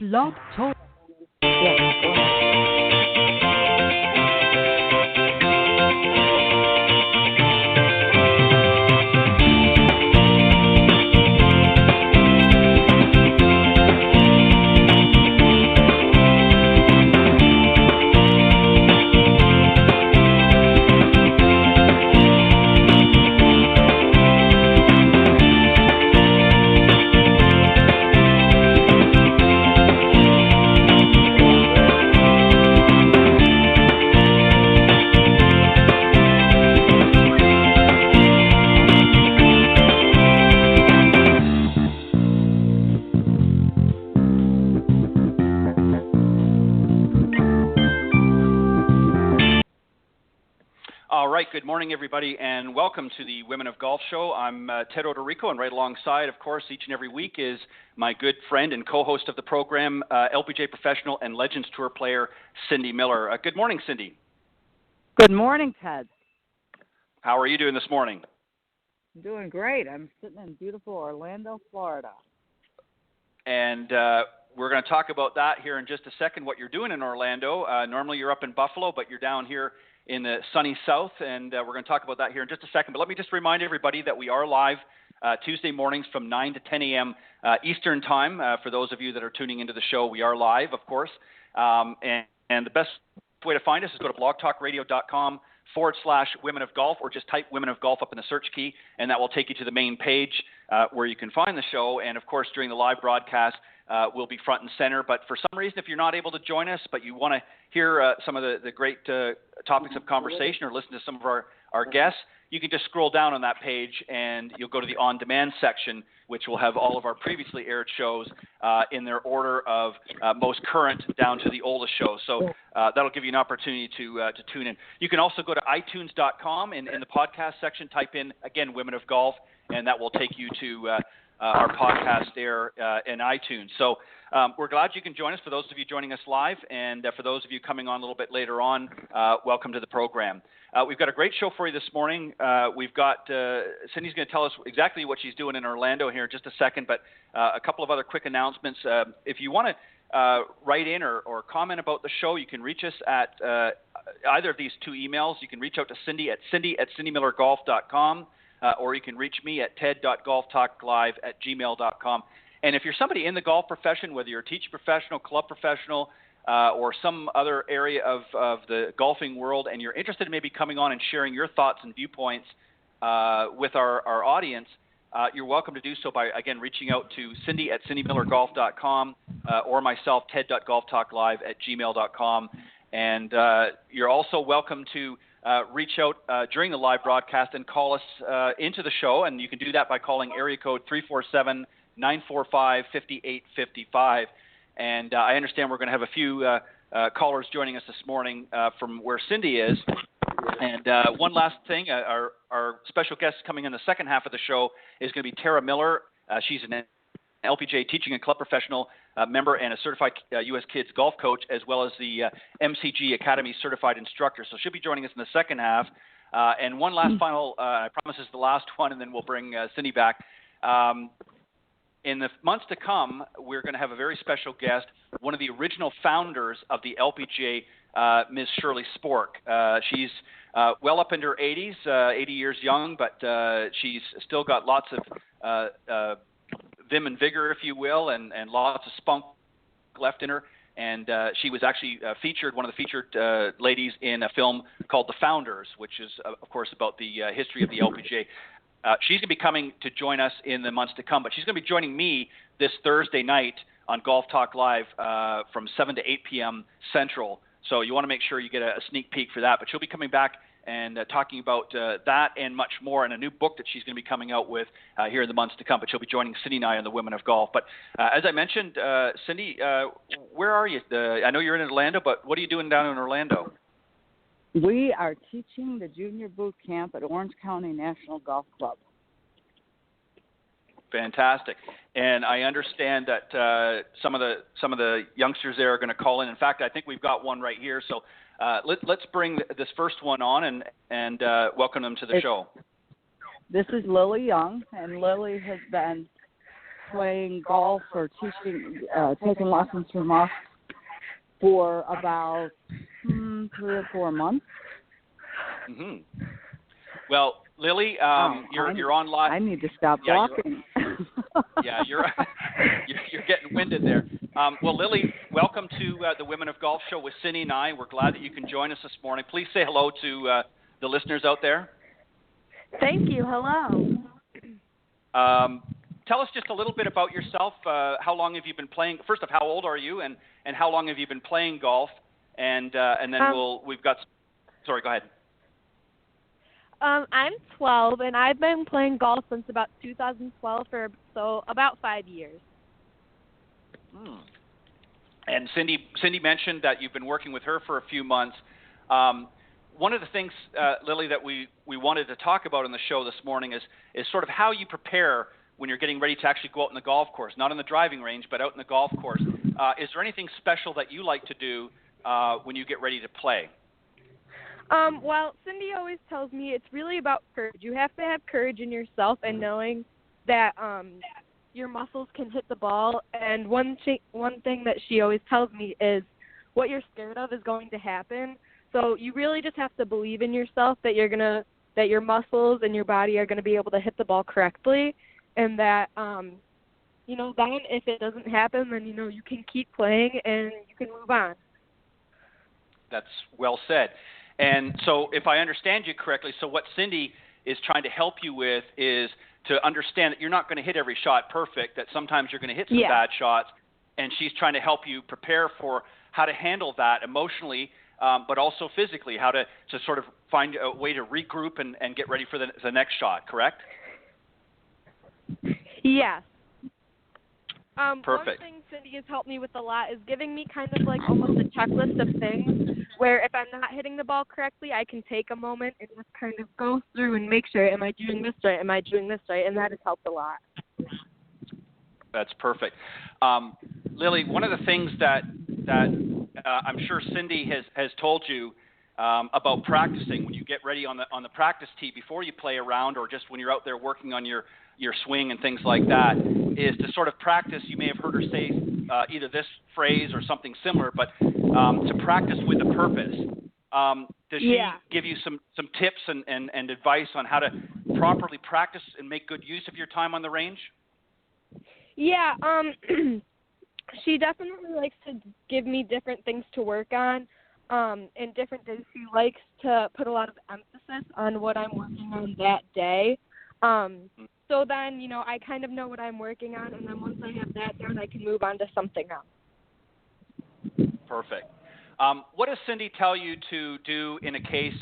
Blog Talk. Good morning, everybody, and welcome to the Women of Golf Show. I'm Ted Odorico, and right alongside, of course, each and every week is my good friend and co-host of the program, LPGA professional and Legends Tour player, Cindy Miller. Good morning, Cindy. Good morning, Ted. How are you doing this morning? I'm doing great. I'm sitting in beautiful Orlando, Florida. And we're going to talk about that here in just a second, what you're doing in Orlando. Normally you're up in Buffalo, but you're down here in the sunny south, and we're going to talk about that here in just a second. But let me just remind everybody that we are live Tuesday mornings from 9 to 10 a.m. Eastern Time. For those of you that are tuning into the show, we are live, of course. And the best way to find us is go to blogtalkradio.com/Women of Golf, or just type Women of Golf up in the search key, and that will take you to the main page where you can find the show. And, of course, during the live broadcast, we'll be front and center. But for some reason, if you're not able to join us, but you want to hear some of the great topics of conversation or listen to some of our guests, you can just scroll down on that page and you'll go to the on-demand section, which will have all of our previously aired shows in their order of most current down to the oldest shows. So that'll give you an opportunity to tune in. You can also go to itunes.com and in the podcast section, type in, again, Women of Golf, and that will take you to our podcast there in iTunes. So we're glad you can join us, for those of you joining us live, and for those of you coming on a little bit later on, welcome to the program. We've got a great show for you this morning. We've got Cindy's going to tell us exactly what she's doing in Orlando here in just a second, but a couple of other quick announcements. If you want to write in or comment about the show, you can reach us at either of these two emails. You can reach out to Cindy at cindymillergolf.com. Or you can reach me at ted.golftalklive@gmail.com. And if you're somebody in the golf profession, whether you're a teaching professional, club professional, or some other area of the golfing world, and you're interested in maybe coming on and sharing your thoughts and viewpoints with our audience, you're welcome to do so by, again, reaching out to Cindy at cindymillergolf.com or myself, ted.golftalklive@gmail.com. And you're also welcome to reach out during the live broadcast and call us into the show, and you can do that by calling area code 347-945-5855. And I understand we're going to have a few callers joining us this morning from where Cindy is. And one last thing, our special guest coming in the second half of the show is going to be Tarah Miller. She's an LPGA teaching and club professional member and a certified U.S. Kids golf coach, as well as the MCG Academy certified instructor. So she'll be joining us in the second half. And one last final, I promise this is the last one, and then we'll bring Cindy back. In the months to come, we're going to have a very special guest, one of the original founders of the LPGA, Ms. Shirley Spork. She's well up into her 80s, 80 years young, but she's still got lots of vim and vigor, if you will, and lots of spunk left in her. And she was actually featured, one of the featured ladies in a film called The Founders, which is, of course, about the history of the LPGA. She's going to be coming to join us in the months to come, but she's going to be joining me this Thursday night on Golf Talk Live from 7 to 8 p.m. Central. So you want to make sure you get a sneak peek for that. But she'll be coming back and talking about that and much more, and a new book that she's going to be coming out with here in the months to come. But she'll be joining Cindy and I on the Women of Golf. But as I mentioned, Cindy, where are you? I know you're in Orlando, but what are you doing down in Orlando? We are teaching the junior boot camp at Orange County National Golf Club. Fantastic. And I understand that some of the youngsters there are going to call in. In fact, I think we've got one right here. So let's bring this first one on and welcome them to the show. This is Lily Young, and Lily has been playing golf or taking lessons from us for about 3 or 4 months. Mm-hmm. Well, Lily, you're on live. I need to stop walking. You're getting winded there. Well, Lily, welcome to the Women of Golf Show with Cindy and I. We're glad that you can join us this morning. Please say hello to the listeners out there. Thank you. Hello. Tell us just a little bit about yourself. How long have you been playing? First off, how old are you, and how long have you been playing golf? And then we've got. Sorry, go ahead. I'm 12, and I've been playing golf since about 2012, so about 5 years. And Cindy mentioned that you've been working with her for a few months. One of the things, Lily, that we wanted to talk about on the show this morning is sort of how you prepare when you're getting ready to actually go out in the golf course, not on the driving range, but out in the golf course. Is there anything special that you like to do when you get ready to play? Well, Cindy always tells me it's really about courage. You have to have courage in yourself and knowing that your muscles can hit the ball. And one thing that she always tells me is what you're scared of is going to happen. So you really just have to believe in yourself that that your muscles and your body are going to be able to hit the ball correctly, and that then if it doesn't happen, then you can keep playing and you can move on. That's well said. And so if I understand you correctly, so what Cindy is trying to help you with is to understand that you're not going to hit every shot perfect, that sometimes you're going to hit some bad shots, and she's trying to help you prepare for how to handle that emotionally, but also physically, how to sort of find a way to regroup and get ready for the next shot, correct? Yes. Perfect. One thing Cindy has helped me with a lot is giving me kind of like almost a checklist of things where if I'm not hitting the ball correctly, I can take a moment and just kind of go through and make sure, am I doing this right? Am I doing this right? And that has helped a lot. That's perfect. Lily, one of the things that I'm sure Cindy has told you about practicing when you get ready on the practice tee before you play around, or just when you're out there working on your swing and things like that, is to sort of practice. You may have heard her say either this phrase or something similar, but to practice with a purpose. Does she give you some tips and advice on how to properly practice and make good use of your time on the range? Yeah, she definitely likes to give me different things to work on, and different days she likes to put a lot of emphasis on what I'm working on that day. So then, I kind of know what I'm working on, and then once I have that done, I can move on to something else. Perfect. What does Cindy tell you to do in a case,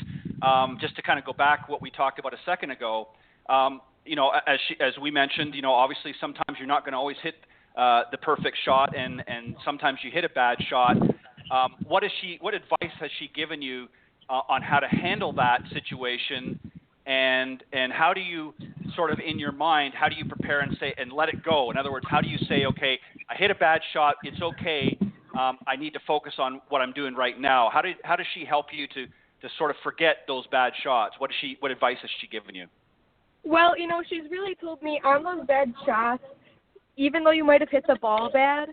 just to kind of go back what we talked about a second ago, as we mentioned, obviously sometimes you're not going to always hit the perfect shot, and sometimes you hit a bad shot. What advice has she given you on how to handle that situation, and how do you sort of in your mind, how do you prepare and say and let it go? In other words, how do you say, okay, I hit a bad shot, it's okay, I need to focus on what I'm doing right now? How does she help you to sort of forget those bad shots? What advice has she given you? Well, she's really told me on those bad shots, even though you might have hit the ball bad,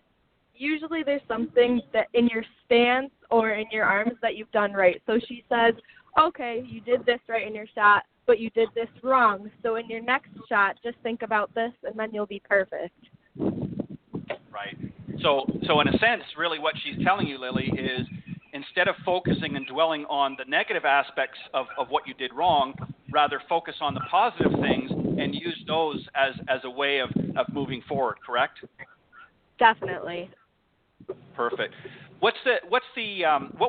usually there's something that in your stance or in your arms that you've done right. So she says, okay, you did this right in your shot, but you did this wrong. So in your next shot, just think about this, and then you'll be perfect. Right. So in a sense, really what she's telling you, Lily, is instead of focusing and dwelling on the negative aspects of what you did wrong, rather focus on the positive things and use those as a way of moving forward, correct? Definitely. Perfect. What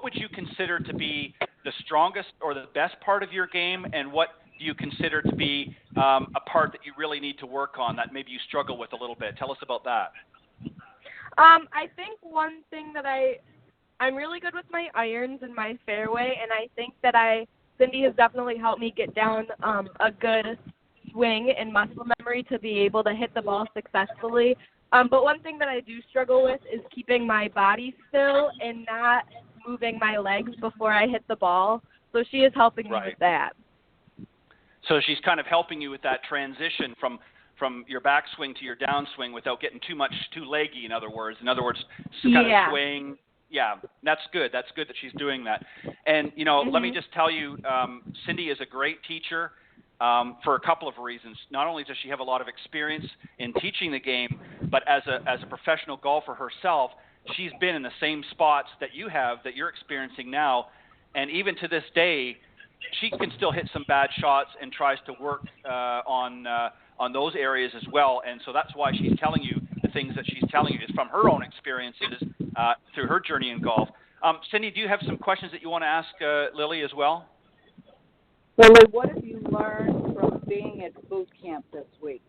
would you consider to be the strongest or the best part of your game, and what do you consider to be a part that you really need to work on that maybe you struggle with a little bit? Tell us about that. I think one thing that I'm really good with my irons and my fairway, and I think that Cindy has definitely helped me get down a good swing and muscle memory to be able to hit the ball successfully. But one thing that I do struggle with is keeping my body still and not moving my legs before I hit the ball. So she is helping me with that. So she's kind of helping you with that transition from from your backswing to your downswing without getting too leggy. In other words, kind of swing. Yeah, that's good. That's good that she's doing that. And let me just tell you, Cindy is a great teacher for a couple of reasons. Not only does she have a lot of experience in teaching the game, but as a professional golfer herself, she's been in the same spots that you have, that you're experiencing now, and even to this day, she can still hit some bad shots and tries to work on those areas as well. And so that's why she's telling you the things that she's telling you is from her own experiences through her journey in golf. Cindy, do you have some questions that you want to ask Lily as well? Lily, what have you learned from being at boot camp this week?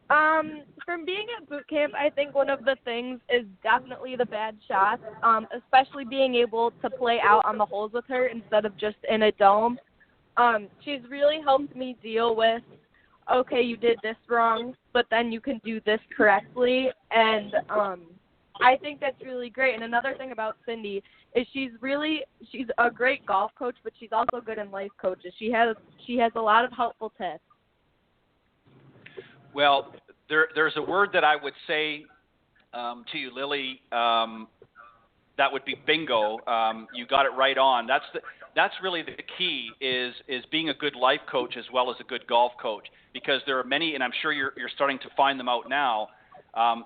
From being at boot camp, I think one of the things is definitely the bad shots, especially being able to play out on the holes with her instead of just in a dome. She's really helped me deal with, okay, you did this wrong, but then you can do this correctly, and I think that's really great. And another thing about Cindy is she's a great golf coach, but she's also good in life coaches. She has a lot of helpful tips. Well, there's a word that I would say to you, Lily, that would be bingo. You got it right on. That's really the key is being a good life coach as well as a good golf coach, because there are many, and I'm sure you're starting to find them out now.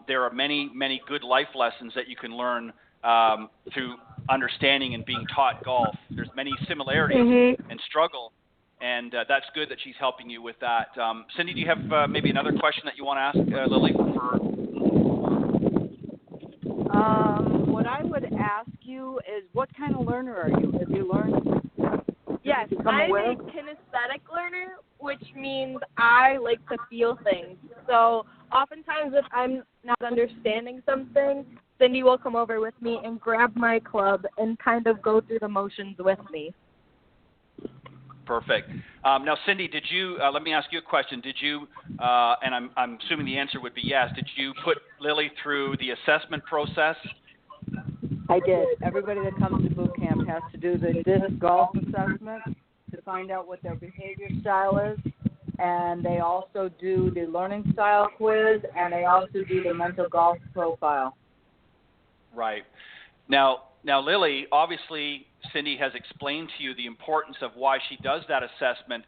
There are many good life lessons that you can learn through understanding and being taught golf. There's many similarities and struggle. And that's good that she's helping you with that. Cindy, do you have maybe another question that you want to ask Lily? What I would ask you is, what kind of learner are you? Have you learned? Yes, I'm a kinesthetic learner, which means I like to feel things. So oftentimes if I'm not understanding something, Cindy will come over with me and grab my club and kind of go through the motions with me. Perfect. Now, Cindy, did you? Let me ask you a question. Did you? And I'm assuming the answer would be yes. Did you put Lily through the assessment process? I did. Everybody that comes to boot camp has to do the disc golf assessment to find out what their behavior style is, and they also do the learning style quiz, and they also do the mental golf profile. Right. Now, Lily, obviously, Cindy has explained to you the importance of why she does that assessment.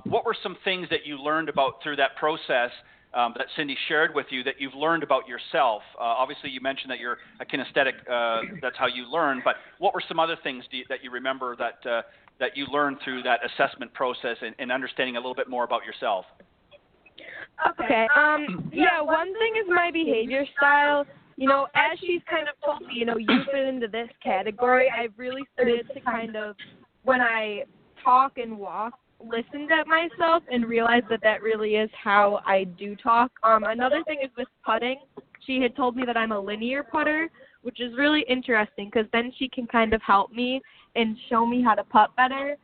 What were some things that you learned about through that process that Cindy shared with you that you've learned about yourself? Obviously, you mentioned that you're a kinesthetic, that's how you learn, but what were some other things that you remember that you learned through that assessment process and understanding a little bit more about yourself? Okay. One thing is my behavior style. As she's kind of told me, you fit into this category, I've really started to kind of, when I talk and walk, listen to myself and realize that really is how I do talk. Another thing is with putting. She had told me that I'm a linear putter, which is really interesting because then she can kind of help me and show me how to putt better.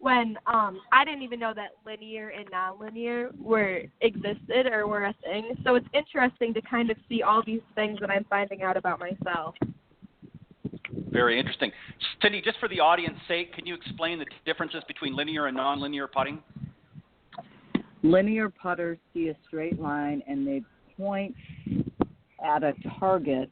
When I didn't even know that linear and nonlinear existed or were a thing. So it's interesting to kind of see all these things that I'm finding out about myself. Very interesting. Cindy, just for the audience's sake, can you explain the differences between linear and nonlinear putting? Linear putters see a straight line and they point at a target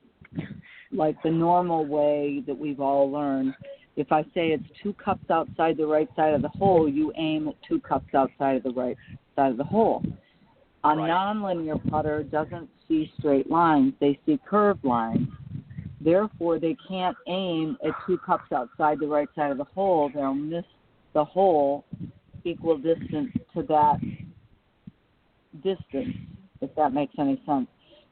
like the normal way that we've all learned. If I say it's 2 cups outside the right side of the hole, you aim at 2 cups outside of the right side of the hole. A nonlinear putter doesn't see straight lines. They see curved lines. Therefore, they can't aim at 2 cups outside the right side of the hole. They'll miss the hole equal distance to that distance, if that makes any sense.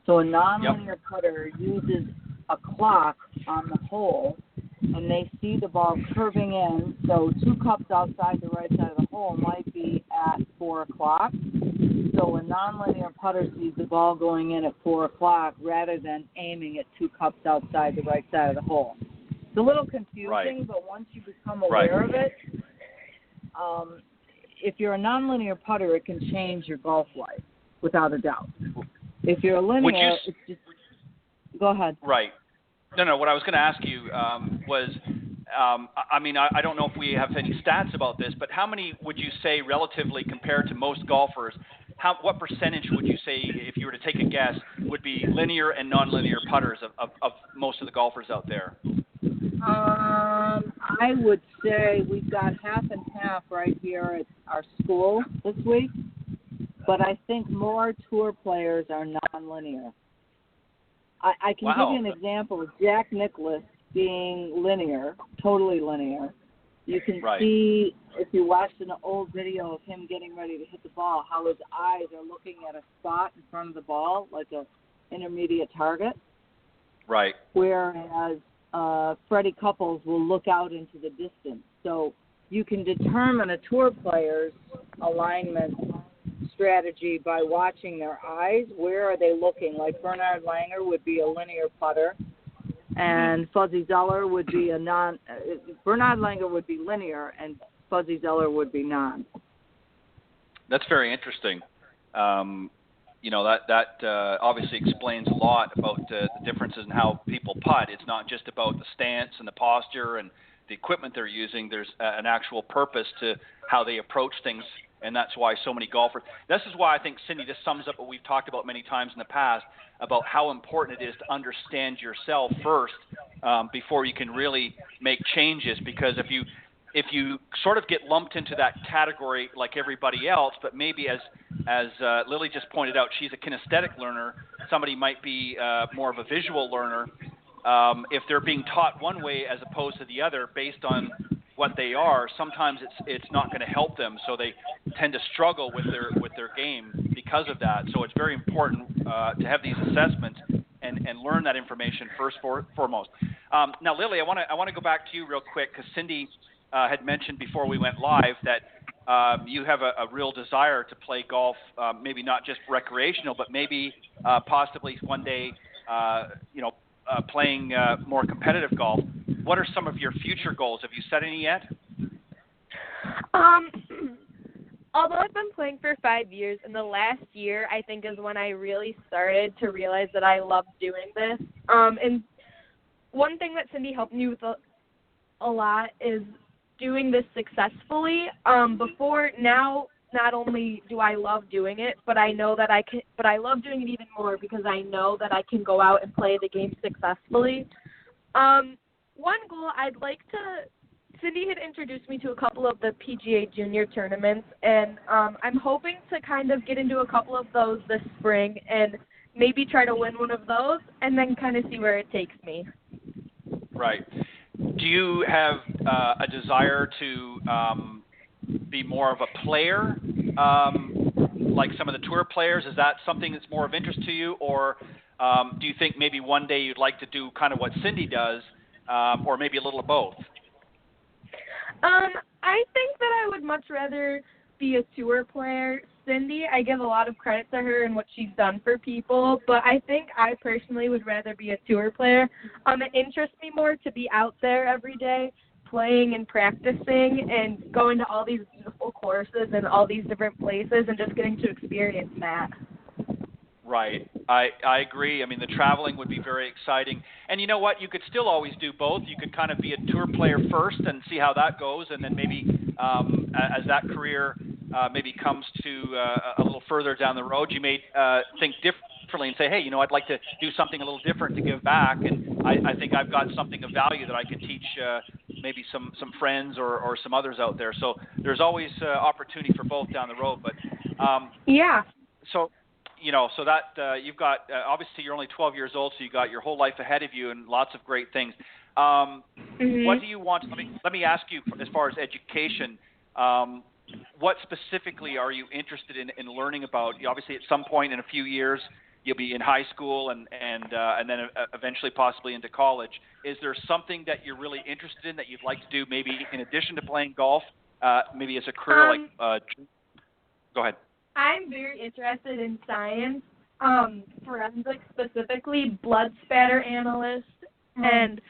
So a nonlinear putter uses a clock on the hole, and they see the ball curving in. So 2 cups outside the right side of the hole might be at 4 o'clock. So a nonlinear putter sees the ball going in at 4 o'clock rather than aiming at 2 cups outside the right side of the hole. It's a little confusing, but once you become aware of it, if you're a nonlinear putter, it can change your golf life without a doubt. If you're a linear, it's just go ahead. Right. No, what I was going to ask you was, I don't know if we have any stats about this, but how many would you say relatively compared to most golfers, what percentage would you say, if you were to take a guess, would be linear and nonlinear putters of most of the golfers out there? I would say we've got half and half right here at our school this week, but I think more tour players are nonlinear. I can give you an example of Jack Nicklaus being linear, totally linear. You can see, if you watched an old video of him getting ready to hit the ball, how his eyes are looking at a spot in front of the ball, like a intermediate target. Right. Whereas Freddie Couples will look out into the distance. So you can determine a tour player's alignment strategy by watching their eyes. Where are they looking? Like Bernard Langer would be a linear putter, and Fuzzy Zoeller would be Bernard Langer would be linear, and Fuzzy Zoeller would be non. That's very interesting. That obviously explains a lot about the differences in how people putt. It's not just about the stance and the posture and the equipment they're using. There's an actual purpose to how they approach things, and that's why so many golfers. This is why I think, Cindy, this sums up what we've talked about many times in the past about how important it is to understand yourself first before you can really make changes. Because if you sort of get lumped into that category like everybody else, but maybe as Lily just pointed out, she's a kinesthetic learner. Somebody might be more of a visual learner. If they're being taught one way as opposed to the other based on what they are, sometimes it's not going to help them. So they tend to struggle with their game because of that. So it's very important to have these assessments and learn that information foremost. Now, Lily, I want to go back to you real quick because Cindy had mentioned before we went live that you have a real desire to play golf, maybe not just recreational, but maybe possibly one day, playing more competitive golf. What are some of your future goals? Have you set any yet? Although I've been playing for 5 years, and the last year I think is when I really started to realize that I love doing this. And one thing that Cindy helped me with a lot is doing this successfully. Before now, not only do I love doing it, but I know that I can. But I love doing it even more because I know that I can go out and play the game successfully. One goal I'd like to. Cindy had introduced me to a couple of the PGA Junior tournaments, and I'm hoping to kind of get into a couple of those this spring and maybe try to win one of those and then kind of see where it takes me. Right. Do you have a desire to be more of a player, like some of the tour players? Is that something that's more of interest to you, or do you think maybe one day you'd like to do kind of what Cindy does, or maybe a little of both? I think that I would much rather be a tour player. Cindy, I give a lot of credit to her and what she's done for people, but I think I personally would rather be a tour player. It interests me more to be out there every day playing and practicing and going to all these beautiful courses and all these different places and just getting to experience that. Right. I agree. I mean, the traveling would be very exciting. And you know what? You could still always do both. You could kind of be a tour player first and see how that goes, and then maybe as that career maybe comes to a little further down the road, you may think differently and say, hey, I'd like to do something a little different to give back, and I think I've got something of value that I can teach maybe some friends or some others out there. So there's always opportunity for both down the road. But yeah. So that you've got, obviously you're only 12 years old, so you got your whole life ahead of you and lots of great things. What do you want? Let me ask you, as far as education, what specifically are you interested in learning about? Obviously, at some point in a few years, you'll be in high school and then eventually possibly into college. Is there something that you're really interested in that you'd like to do, maybe in addition to playing golf, maybe as a career? Go ahead. I'm very interested in science, forensics specifically, blood spatter analyst, and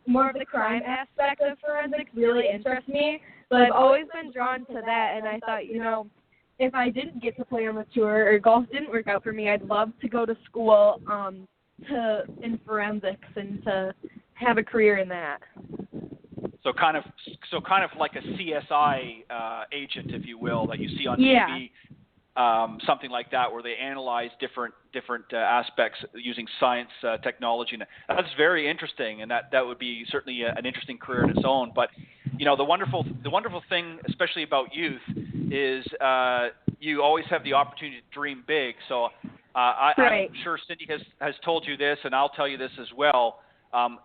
more of the crime aspect of forensics really interests me. So I've always been drawn to that, and I thought, if I didn't get to play on the tour or golf didn't work out for me, I'd love to go to school in forensics and to have a career in that. So kind of like a CSI agent, if you will, that you see on TV. something like that, where they analyze different aspects using science, technology. And that's very interesting, and that would be certainly an interesting career in its own. But the wonderful thing, especially about youth, is you always have the opportunity to dream big. So I'm sure Cindy has told you this, and I'll tell you this as well.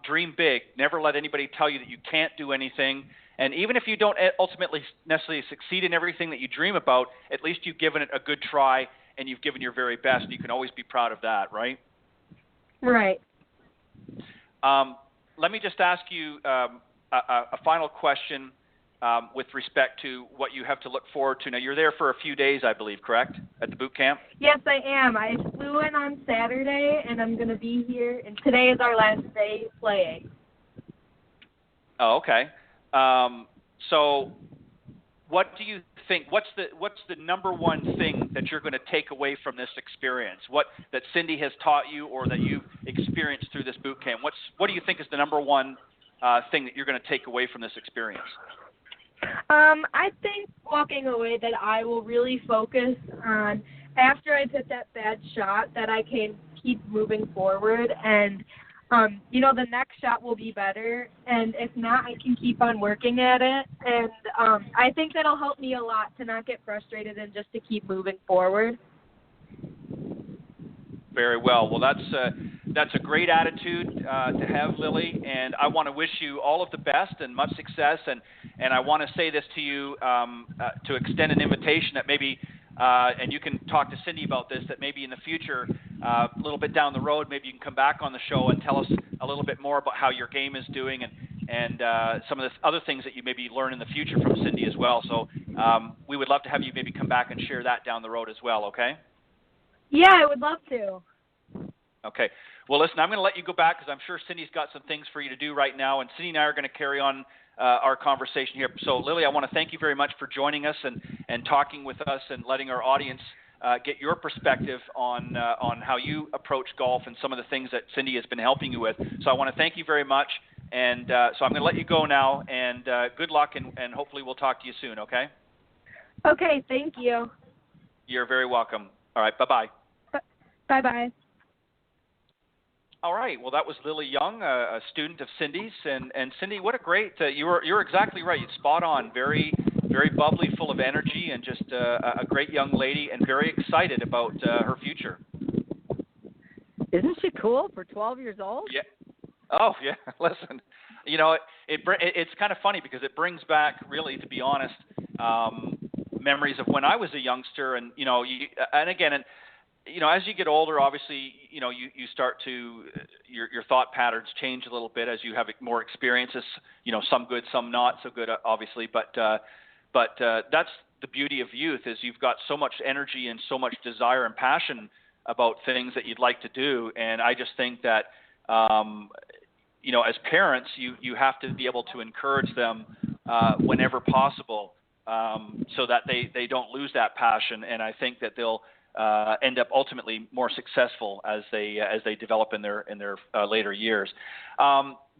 Dream big. Never let anybody tell you that you can't do anything. And even if you don't ultimately necessarily succeed in everything that you dream about, at least you've given it a good try and you've given your very best. And you can always be proud of that, right? Right. Let me just ask you a final question with respect to what you have to look forward to. Now, you're there for a few days, I believe, correct, at the boot camp? Yes, I am. I flew in on Saturday, and I'm going to be here. And today is our last day playing. Oh, okay. So what do you think, what's the number one thing that you're going to take away from this experience? What that Cindy has taught you or that you've experienced through this boot camp? What do you think is the number one thing that you're going to take away from this experience? I think walking away that I will really focus on, after I hit that bad shot, that I can keep moving forward, and the next shot will be better, and if not, I can keep on working at it, and I think that'll help me a lot to not get frustrated and just to keep moving forward. Very well. Well, that's a great attitude to have, Lily, and I want to wish you all of the best and much success, and I want to say this to you to extend an invitation that maybe, and you can talk to Cindy about this, that maybe in the future, a little bit down the road, maybe you can come back on the show and tell us a little bit more about how your game is doing and some of the other things that you maybe learn in the future from Cindy as well. So we would love to have you maybe come back and share that down the road as well, okay? Yeah, I would love to. Okay. Well, listen, I'm going to let you go back because I'm sure Cindy's got some things for you to do right now, and Cindy and I are going to carry on our conversation here. So, Lily, I want to thank you very much for joining us and talking with us and letting our audience get your perspective on how you approach golf and some of the things that Cindy has been helping you with. So I want to thank you very much, and so I'm going to let you go now, and good luck, and hopefully we'll talk to you soon, okay? Okay, thank you. You're very welcome. All right, bye-bye. Bye-bye. All right. Well, that was Lily Young, a student of Cindy's, and Cindy, what a great! You're exactly right. You're spot on. Very, very bubbly, full of energy, and just a great young lady, and very excited about her future. Isn't she cool for 12 years old? Yeah. Oh, yeah. Listen, it's kind of funny because it brings back, really, to be honest, memories of when I was a youngster, and as you get older, obviously, you start to your thought patterns change a little bit as you have more experiences. Some good, some not so good, obviously. But that's the beauty of youth, is you've got so much energy and so much desire and passion about things that you'd like to do. And I just think that as parents, you have to be able to encourage them whenever possible, so that they don't lose that passion. And I think that they'll end up ultimately more successful as they develop in their later years.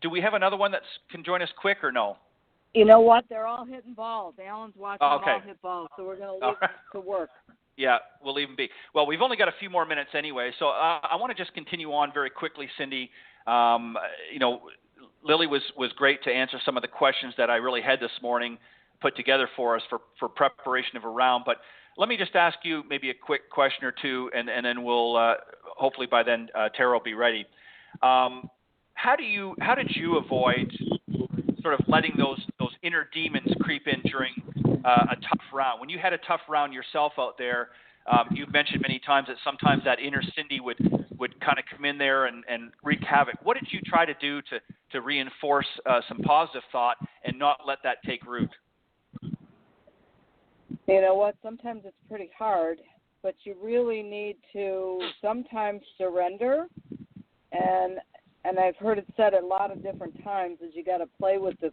Do we have another one that can join us quick or no? You know what? They're all hitting balls. Alan's watching them all hit balls, so we're going to leave to work. Yeah, we'll leave them be. Well, we've only got a few more minutes anyway, so I want to just continue on very quickly, Cindy. Lily was great to answer some of the questions that I really had this morning put together for us for preparation of a round, but let me just ask you maybe a quick question or two, and then we'll hopefully by then Tarah will be ready. How did you avoid sort of letting those inner demons creep in during a tough round? When you had a tough round yourself out there, you've mentioned many times that sometimes that inner Cindy would kind of come in there and wreak havoc. What did you try to do to reinforce some positive thought and not let that take root? You know what? Sometimes it's pretty hard, but you really need to sometimes surrender. And I've heard it said a lot of different times, is you got to play with the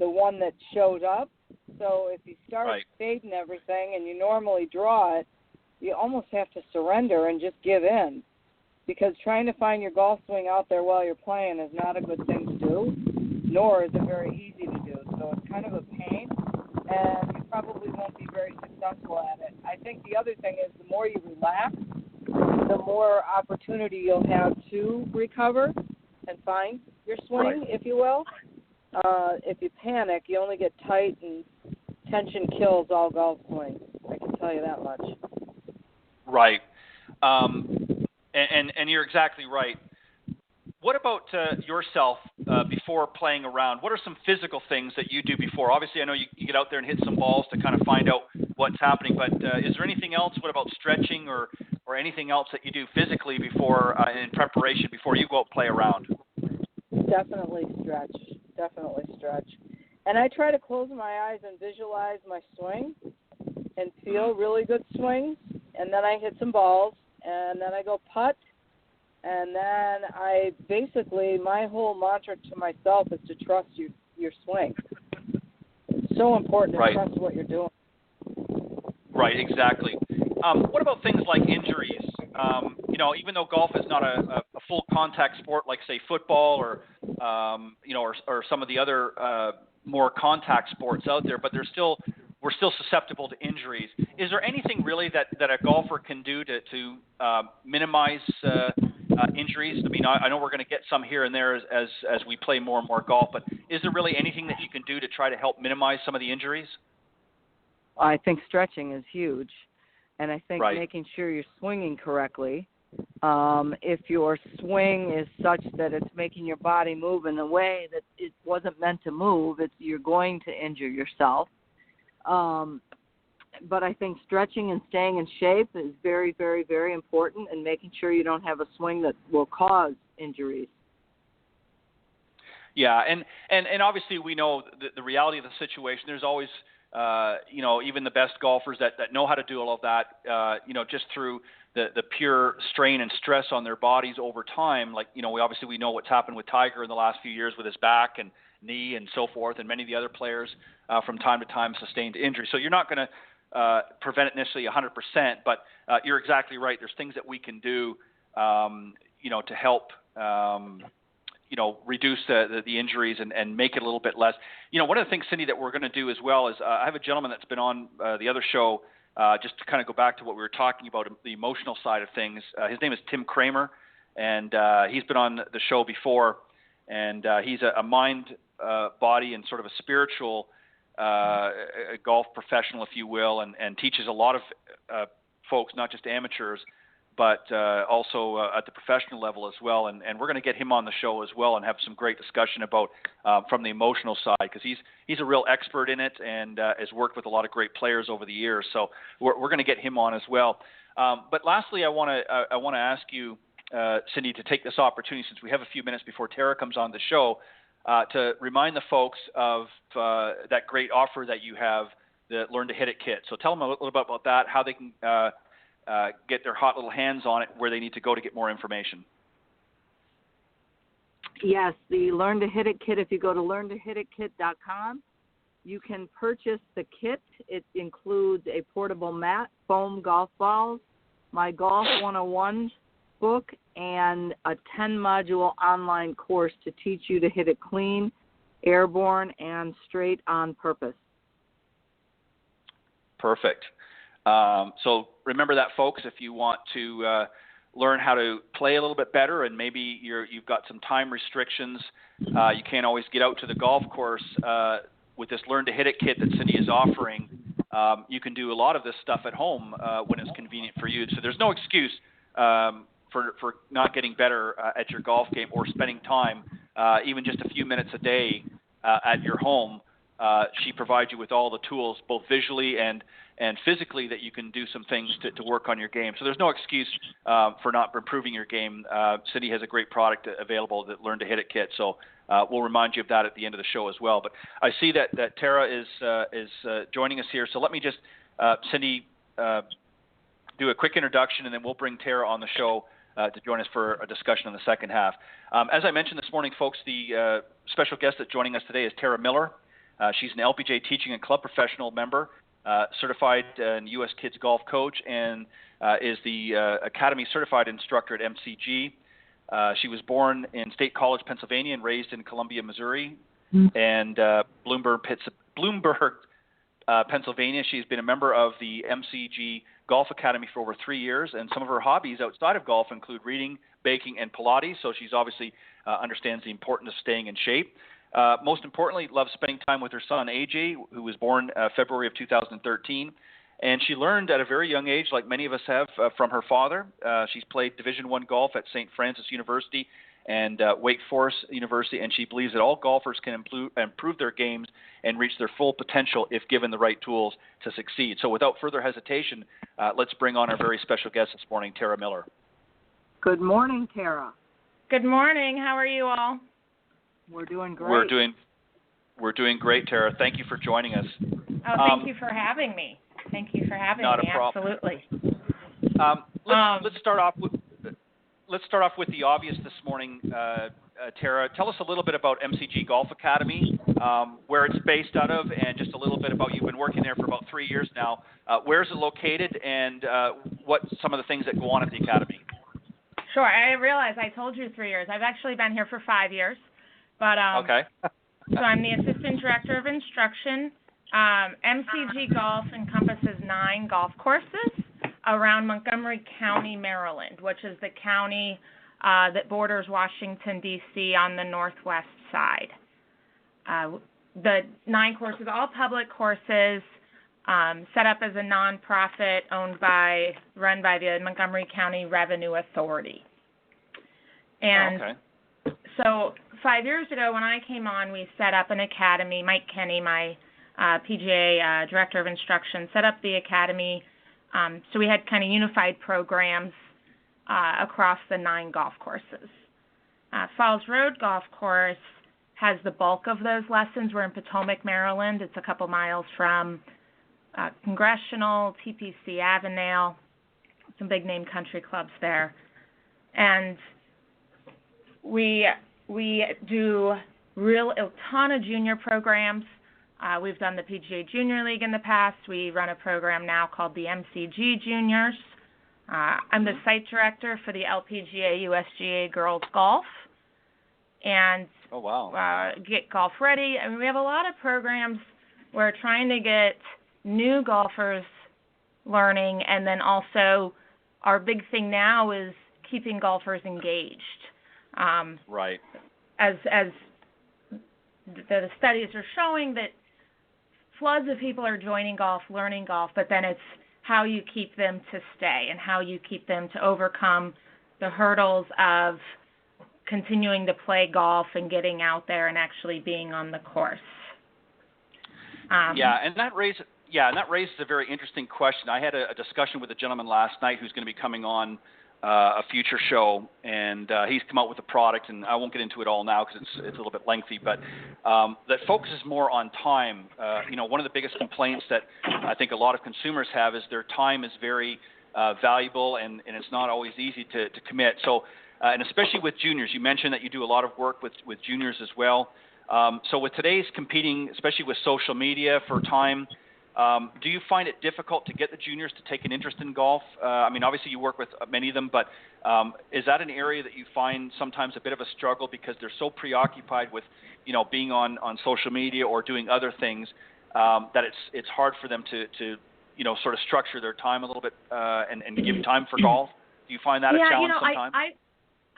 one that showed up. So if you start fading everything and you normally draw it, you almost have to surrender and just give in, because trying to find your golf swing out there while you're playing is not a good thing to do, nor is it very easy to do. So it's kind of a pain. and you probably won't be very successful at it. I think the other thing is the more you relax, the more opportunity you'll have to recover and find your swing, if you will. If you panic, you only get tight, and tension kills all golf swings. I can tell you that much. Right. And you're exactly right. What about yourself before playing around? What are some physical things that you do before? Obviously, I know you get out there and hit some balls to kind of find out what's happening, but is there anything else? What about stretching or anything else that you do physically before in preparation before you go out and play around? Definitely stretch. And I try to close my eyes and visualize my swing and feel really good swings, and then I hit some balls, and then I go putt. And then my whole mantra to myself is to trust your swing. It's so important to trust what you're doing. Right, exactly. What about things like injuries? Even though golf is not a full contact sport like, say, football or some of the other more contact sports out there, but we're still susceptible to injuries. Is there anything really that a golfer can do to minimize injuries? I mean, I know we're going to get some here and there as we play more and more golf, but is there really anything that you can do to try to help minimize some of the injuries? I think stretching is huge, and I think making sure you're swinging correctly. If your swing is such that it's making your body move in a way that it wasn't meant to move, you're going to injure yourself. But I think stretching and staying in shape is very, very, very important, and making sure you don't have a swing that will cause injuries. Yeah, and obviously we know the reality of the situation. There's always, even the best golfers that know how to do all of that, just through the pure strain and stress on their bodies over time. Like, we know what's happened with Tiger in the last few years with his back and knee and so forth, and many of the other players from time to time sustained injury. So you're not going to prevent it necessarily 100%, but you're exactly right. There's things that we can do, to help, reduce the injuries and make it a little bit less. One of the things, Cindy, that we're going to do as well is I have a gentleman that's been on the other show, just to kind of go back to what we were talking about, the emotional side of things. His name is Tim Kramer, and he's been on the show before, and he's a mind, body, and sort of a spiritual golf professional, if you will, and teaches a lot of folks, not just amateurs, but also at the professional level as well. And we're going to get him on the show as well and have some great discussion about from the emotional side, because he's a real expert in it and has worked with a lot of great players over the years. So we're going to get him on as well. But lastly, I want to ask you, Cindy, to take this opportunity, since we have a few minutes before Tarah comes on the show, to remind the folks of that great offer that you have, the Learn to Hit It kit. So tell them a little bit about that, how they can get their hot little hands on it, where they need to go to get more information. Yes, the Learn to Hit It kit, if you go to learntohitit.com, you can purchase the kit. It includes a portable mat, foam golf balls, my Golf 101 book, and a 10-module online course to teach you to hit it clean, airborne, and straight on purpose. Perfect. So remember that, folks, if you want to learn how to play a little bit better, and maybe you've got some time restrictions, you can't always get out to the golf course, with this Learn to Hit It kit that Cindy is offering, you can do a lot of this stuff at home when it's convenient for you. So there's no excuse for not getting better at your golf game, or spending time, even just a few minutes a day at your home. She provides you with all the tools, both visually and physically, that you can do some things to work on your game. So there's no excuse for not improving your game. Cindy has a great product available, that Learn to Hit It kit. So we'll remind you of that at the end of the show as well. But I see that Tarah is joining us here. So let me just, Cindy, do a quick introduction, and then we'll bring Tarah on the show to join us for a discussion in the second half. As I mentioned this morning, folks, the special guest that's joining us today is Tarah Miller. She's an LPGA teaching and club professional member, certified and U.S. Kids Golf coach, and is the Academy certified instructor at MCG. She was born in State College, Pennsylvania, and raised in Columbia, Missouri, and Bloomberg, Pennsylvania. She's been a member of the MCG Golf Academy for over 3 years, and some of her hobbies outside of golf include reading, baking, and Pilates. So she's obviously understands the importance of staying in shape. Most importantly, loves spending time with her son, AJ, who was born February of 2013. And she learned at a very young age, like many of us have, from her father. She's played Division I golf at St. Francis University and Wake Forest University, and she believes that all golfers can improve their games and reach their full potential if given the right tools to succeed. So without further hesitation, let's bring on our very special guest this morning, Tarah Miller. Good morning, Tarah. Good morning. How are you all? We're doing great. We're doing great, Tarah. Thank you for joining us. Oh, thank you for having me. Thank you for having not me. A problem. Absolutely. Let's start off with the obvious this morning, Tarah. Tell us a little bit about MCG Golf Academy, where it's based out of, and just a little bit about, you've been working there for about 3 years now. Where is it located, and what some of the things that go on at the academy? Sure. I realize I told you 3 years. I've actually been here for 5 years. But okay. So I'm the Assistant Director of Instruction. MCG Golf encompasses 9 golf courses around Montgomery County, Maryland, which is the county that borders Washington, D.C. on the northwest side. The 9 courses, all public courses, set up as a nonprofit run by the Montgomery County Revenue Authority. And so 5 years ago when I came on, we set up an academy. Mike Kenny, my PGA Director of Instruction, set up the academy. So we had kind of unified programs across the 9 golf courses. Falls Road Golf Course has the bulk of those lessons. We're in Potomac, Maryland. It's a couple miles from Congressional, TPC Avondale, some big name country clubs there. And we do a ton of junior programs. We've done the PGA Junior League in the past. We run a program now called the MCG Juniors. I'm the site director for the LPGA USGA Girls Golf. And Get Golf Ready. I mean, we have a lot of programs. We're trying to get new golfers learning, and then also our big thing now is keeping golfers engaged. Right. As the studies are showing that floods of people are joining golf, learning golf, but then it's how you keep them to stay and how you keep them to overcome the hurdles of continuing to play golf and getting out there and actually being on the course. And that raises a very interesting question. I had a discussion with a gentleman last night who's going to be coming on a future show, and he's come out with a product, and I won't get into it all now because it's a little bit lengthy, but that focuses more on time. One of the biggest complaints that I think a lot of consumers have is their time is very valuable, and it's not always easy to commit. So, and especially with juniors, you mentioned that you do a lot of work with juniors as well. So with today's competing, especially with social media for time, do you find it difficult to get the juniors to take an interest in golf? I mean, obviously you work with many of them, but is that an area that you find sometimes a bit of a struggle because they're so preoccupied with, being on social media or doing other things that it's hard for them to sort of structure their time a little bit and to give time for golf? Do you find that a challenge sometimes?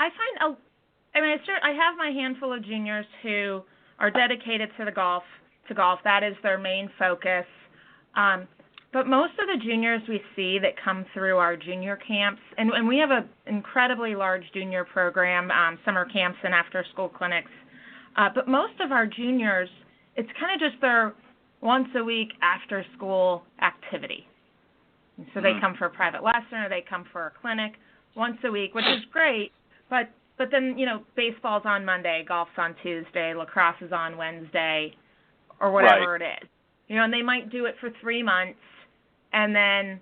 I have my handful of juniors who are dedicated to golf. That is their main focus. But most of the juniors we see that come through our junior camps, and we have an incredibly large junior program, summer camps and after-school clinics, but most of our juniors, it's kind of just their once-a-week after-school activity. And so they come for a private lesson or they come for a clinic once a week, which is great, but then, baseball's on Monday, golf's on Tuesday, lacrosse is on Wednesday, or whatever it is. And they might do it for 3 months, and then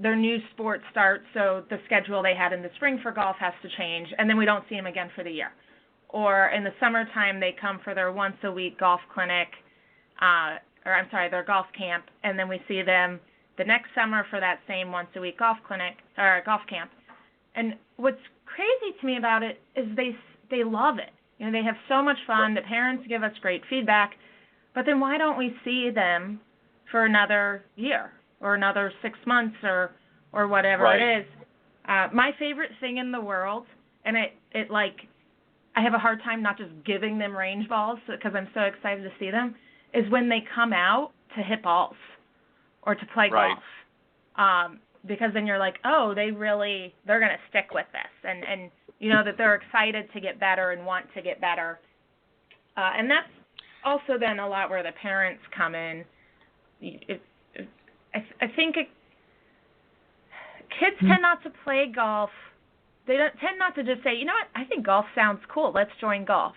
their new sport starts, so the schedule they had in the spring for golf has to change, and then we don't see them again for the year. Or in the summertime, they come for their once-a-week golf clinic, their golf camp, and then we see them the next summer for that same once-a-week golf clinic or golf camp. And what's crazy to me about it is they love it. They have so much fun. The parents give us great feedback. But then why don't we see them for another year or another 6 months or whatever it is. My favorite thing in the world, and it like, I have a hard time not just giving them range balls because I'm so excited to see them, is when they come out to hit balls or to play golf. Because then you're like, oh, they're going to stick with this. And you know that they're excited to get better and want to get better. And that's also then a lot where the parents come in. I think kids tend not to play golf. They tend not to just say, you know what, I think golf sounds cool. Let's join golf.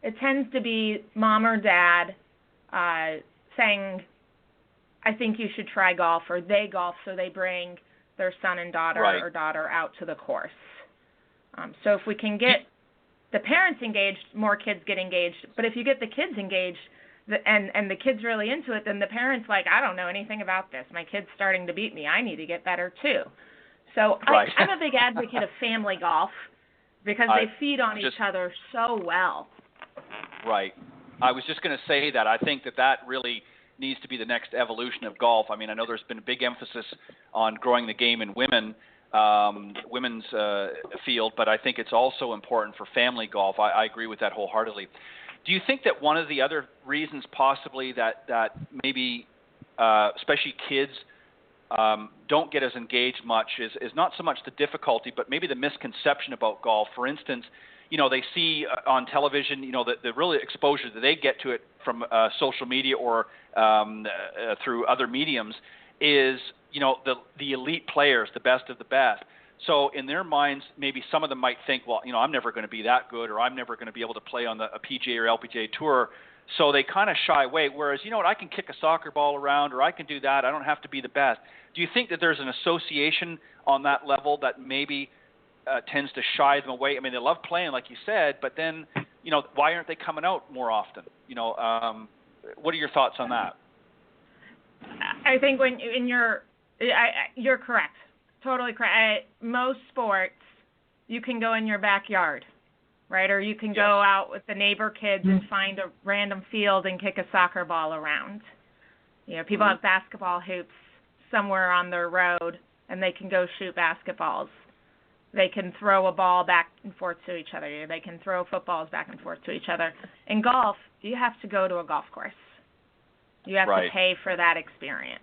It tends to be mom or dad saying, I think you should try golf, or they golf, so they bring their son and daughter or daughter out to the course. So if we can get the parents engaged, more kids get engaged. But if you get the kids engaged and the kids really into it, then the parents like, I don't know anything about this. My kid's starting to beat me. I need to get better too. So I'm a big advocate of family golf because they feed on each other so well. Right. I was just going to say that. I think that really needs to be the next evolution of golf. I mean, I know there's been a big emphasis on growing the game in women's field, but I think it's also important for family golf. I agree with that wholeheartedly. Do you think that one of the other reasons possibly that maybe especially kids don't get as engaged much is not so much the difficulty, but maybe the misconception about golf? For instance, you know, they see on television, you know, the real exposure that they get to it from social media or through other mediums is, you know, the elite players, the best of the best. So in their minds, maybe some of them might think, well, you know, I'm never going to be that good, or I'm never going to be able to play on a PGA or LPGA tour. So they kind of shy away. Whereas, you know what, I can kick a soccer ball around, or I can do that. I don't have to be the best. Do you think that there's an association on that level that maybe tends to shy them away? I mean, they love playing, like you said, but then, you know, why aren't they coming out more often? You know, what are your thoughts on that? I think you're correct. Totally correct. Most sports, you can go in your backyard, right? Or you can go out with the neighbor kids and find a random field and kick a soccer ball around. You know, people have basketball hoops somewhere on their road, and they can go shoot basketballs. They can throw a ball back and forth to each other. They can throw footballs back and forth to each other. In golf, you have to go to a golf course. You have to pay for that experience.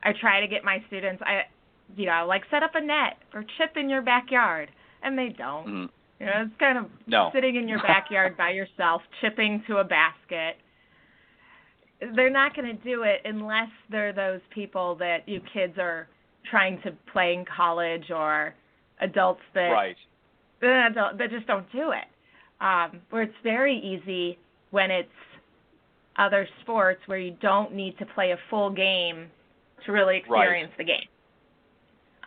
I try to get my students, like set up a net or chip in your backyard, and they don't. Mm-hmm. You know, it's kind of sitting in your backyard by yourself, chipping to a basket. They're not going to do it unless they're those people that you kids are trying to play in college, or adults that just don't do it. Where it's very easy when it's other sports where you don't need to play a full game to really experience the game.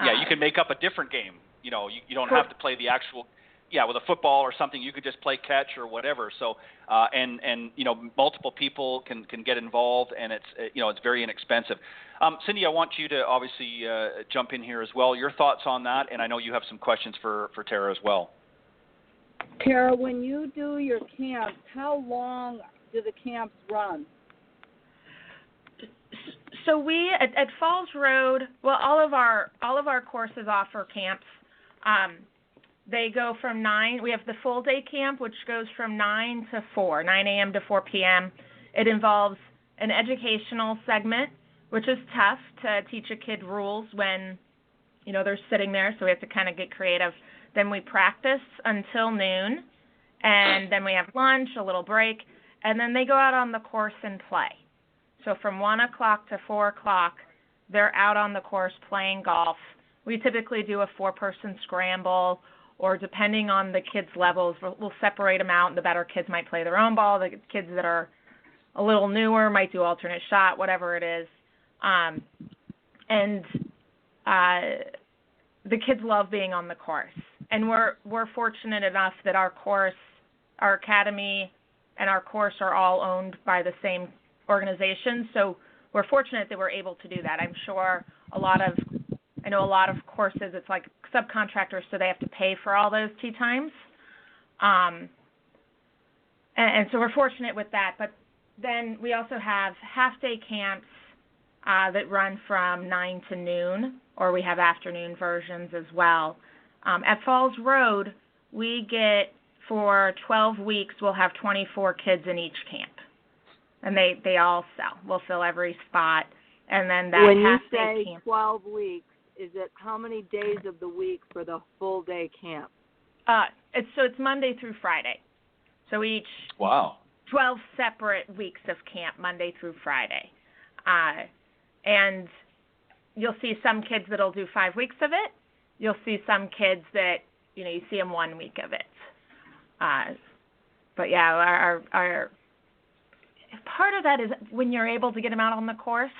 Yeah, you can make up a different game. You know, you don't have to play the actual, with a football or something. You could just play catch or whatever. So, and you know, multiple people can get involved, and it's very inexpensive. Cindy, I want you to obviously jump in here as well. Your thoughts on that, and I know you have some questions for Tarah as well. Tarah, when you do your camps, how long do the camps run? So we at Falls Road, well, all of our courses offer camps. They go from 9. We have the full day camp, which goes from 9 to 4, 9 a.m. to 4 p.m. It involves an educational segment, which is tough to teach a kid rules when, you know, they're sitting there. So we have to kind of get creative. Then we practice until noon, and then we have lunch, a little break, and then they go out on the course and play. So from 1 o'clock to 4 o'clock, they're out on the course playing golf. We typically do a 4-person scramble, or depending on the kids' levels, we'll separate them out. The better kids might play their own ball. The kids that are a little newer might do alternate shot, whatever it is. And the kids love being on the course. And we're fortunate enough that our course, our academy, and our course are all owned by the same organization, so we're fortunate that we're able to do that. I'm sure I know a lot of courses, it's like subcontractors, so they have to pay for all those tee times. And so we're fortunate with that, but then we also have half-day camps that run from 9 to noon, or we have afternoon versions as well. At Falls Road, we get, for 12 weeks, we'll have 24 kids in each camp. And they all sell. We'll fill every spot. And then that when you half-day say camp. 12 weeks, is it how many days of the week for the full day camp? It's Monday through Friday. So each 12 separate weeks of camp, Monday through Friday. And you'll see some kids that'll do 5 weeks of it. You'll see some kids that, you see them 1 week of it. But yeah, our part of that is when you're able to get them out on the course.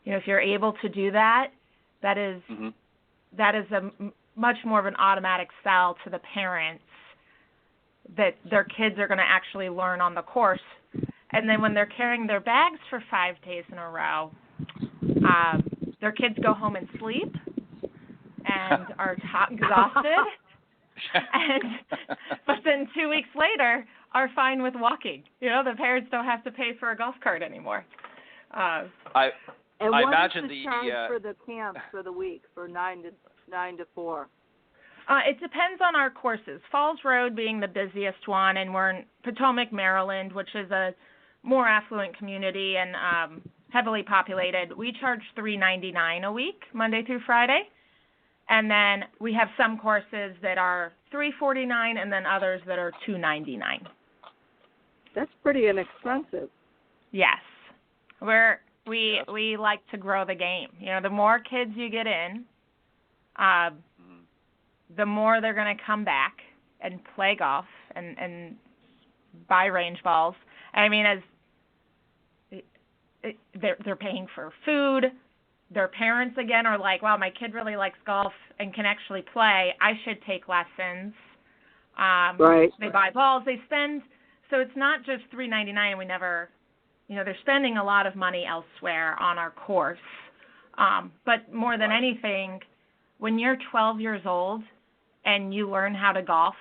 If you're able to do that, that is much more of an automatic sell to the parents that their kids are going to actually learn on the course. And then when they're carrying their bags for 5 days in a row, their kids go home and sleep and are exhausted. But then 2 weeks later are fine with walking. The parents don't have to pay for a golf cart anymore. And I what imagine is the charge for the camp for the week, for 9 to 4? It depends on our courses. Falls Road being the busiest one, and we're in Potomac, Maryland, which is a more affluent community and heavily populated. We charge $3.99 a week, Monday through Friday. And then we have some courses that are $3.49 and then others that are $2.99. That's pretty inexpensive. Yes. We like to grow the game. The more kids you get in, the more they're going to come back and play golf and buy range balls. I mean, they're paying for food. Their parents, again, are like, wow, my kid really likes golf and can actually play. I should take lessons. Right. They buy balls. They spend. So it's not just $3.99. We never, they're spending a lot of money elsewhere on our course. But more than anything, when you're 12 years old and you learn how to golf,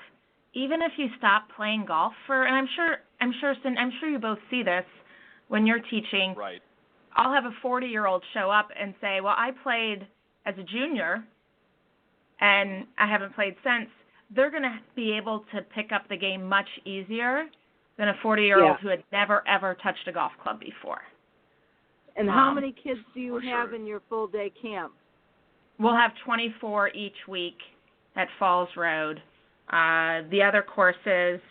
even if you stop playing golf and I'm sure you both see this when you're teaching. Right. I'll have a 40-year-old show up and say, well, I played as a junior and I haven't played since. They're going to be able to pick up the game much easier than a 40-year-old who had never, ever touched a golf club before. And how many kids do you have in your full-day camp? We'll have 24 each week at Falls Road. The other courses,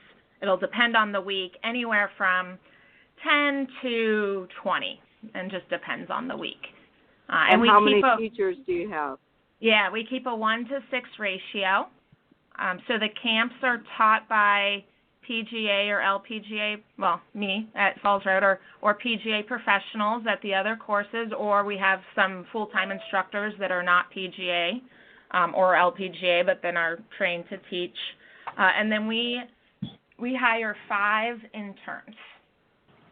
it'll depend on the week, anywhere from 10 to 20. And just depends on the week. And how many teachers do you have? Yeah, we keep a 1 to 6 ratio. So the camps are taught by PGA or LPGA, well, me at Falls Road, or PGA professionals at the other courses, or we have some full-time instructors that are not PGA or LPGA, but then are trained to teach. And then we hire 5 interns,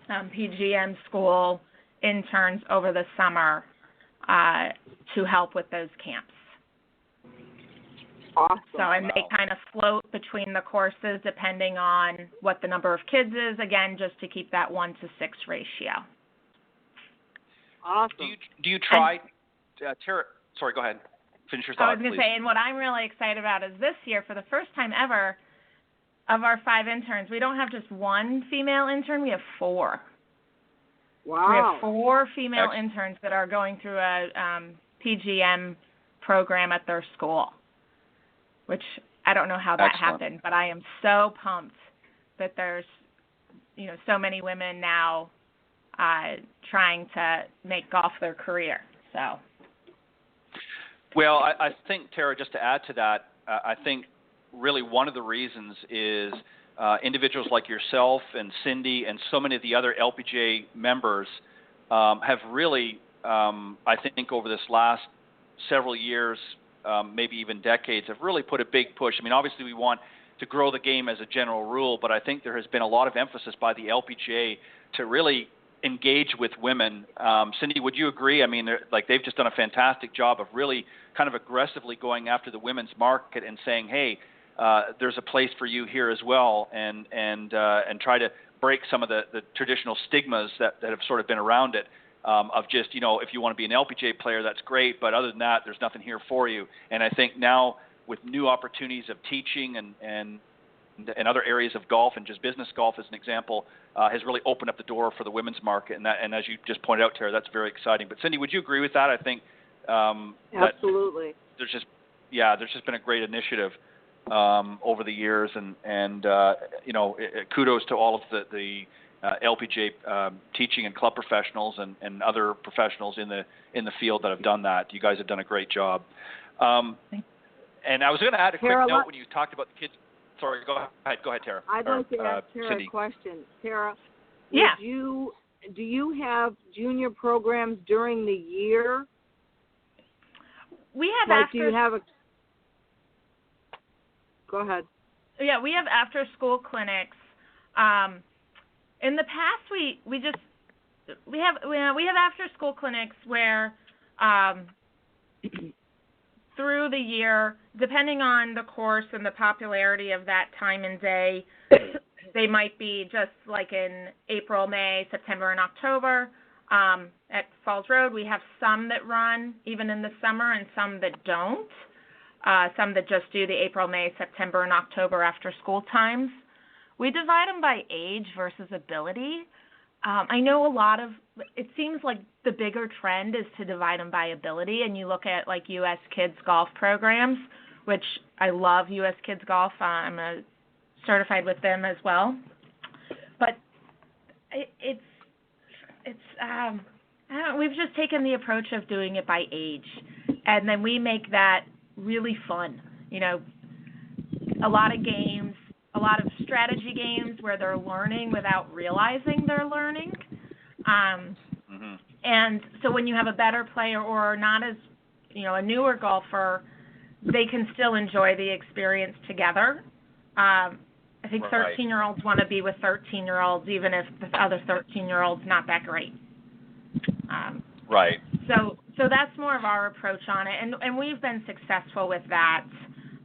PGM school interns over the summer to help with those camps. Awesome. So, and they kind of float between the courses depending on what the number of kids is, again, just to keep that 1 to 6 ratio. Awesome. Do you try, Tarah, sorry, go ahead. Finish your thought, I was going to say, and what I'm really excited about is this year, for the first time ever, of our 5 interns, we don't have just 1 female intern, we have 4. Wow. We have 4 female interns that are going through a PGM program at their school, which I don't know how that happened, but I am so pumped that there's, so many women now trying to make golf their career. So. Well, I think, Tarah, just to add to that, I think really one of the reasons is individuals like yourself and Cindy and so many of the other LPGA members have really, I think over this last several years, maybe even decades, have really put a big push. I mean, obviously we want to grow the game as a general rule, but I think there has been a lot of emphasis by the LPGA to really engage with women. Cindy, would you agree? I mean, they've just done a fantastic job of really kind of aggressively going after the women's market and saying, hey, there's a place for you here as well, and try to break some of the traditional stigmas that have sort of been around it, of just, if you want to be an LPGA player, that's great, but other than that, there's nothing here for you. And I think now with new opportunities of teaching and other areas of golf, and just business golf as an example, has really opened up the door for the women's market. And as you just pointed out, Tara, that's very exciting. But Cindy, would you agree with that? I think absolutely. There's just been a great initiative over the years, and kudos to all of the LPGA teaching and club professionals and other professionals in the field that have done that. You guys have done a great job. And I was going to add a quick note when you talked about the kids. Sorry, go ahead, Tara. I'd like to ask Tara Cindy. a question. Tara, Yeah. do you have junior programs during the year? We have Do you have a? Go ahead. Yeah, we have after-school clinics. In the past, we have after-school clinics where through the year, depending on the course and the popularity of that time and day, they might be just like in April, May, September, and October. At Falls Road, we have some that run even in the summer and some that don't. Some that just do the April, May, September, and October after school times. We divide them by age versus ability. I know it seems like the bigger trend is to divide them by ability, and you look at like U.S. Kids Golf programs, which I love U.S. Kids Golf. I'm certified with them as well. But we've just taken the approach of doing it by age, and then we make that really fun. A lot of games, a lot of strategy games where they're learning without realizing they're learning. And so when you have a better player or not as, a newer golfer, they can still enjoy the experience together. I think 13-year-olds want to be with 13-year-olds, even if the other 13-year-old's not that great. Right. So that's more of our approach on it, and we've been successful with that.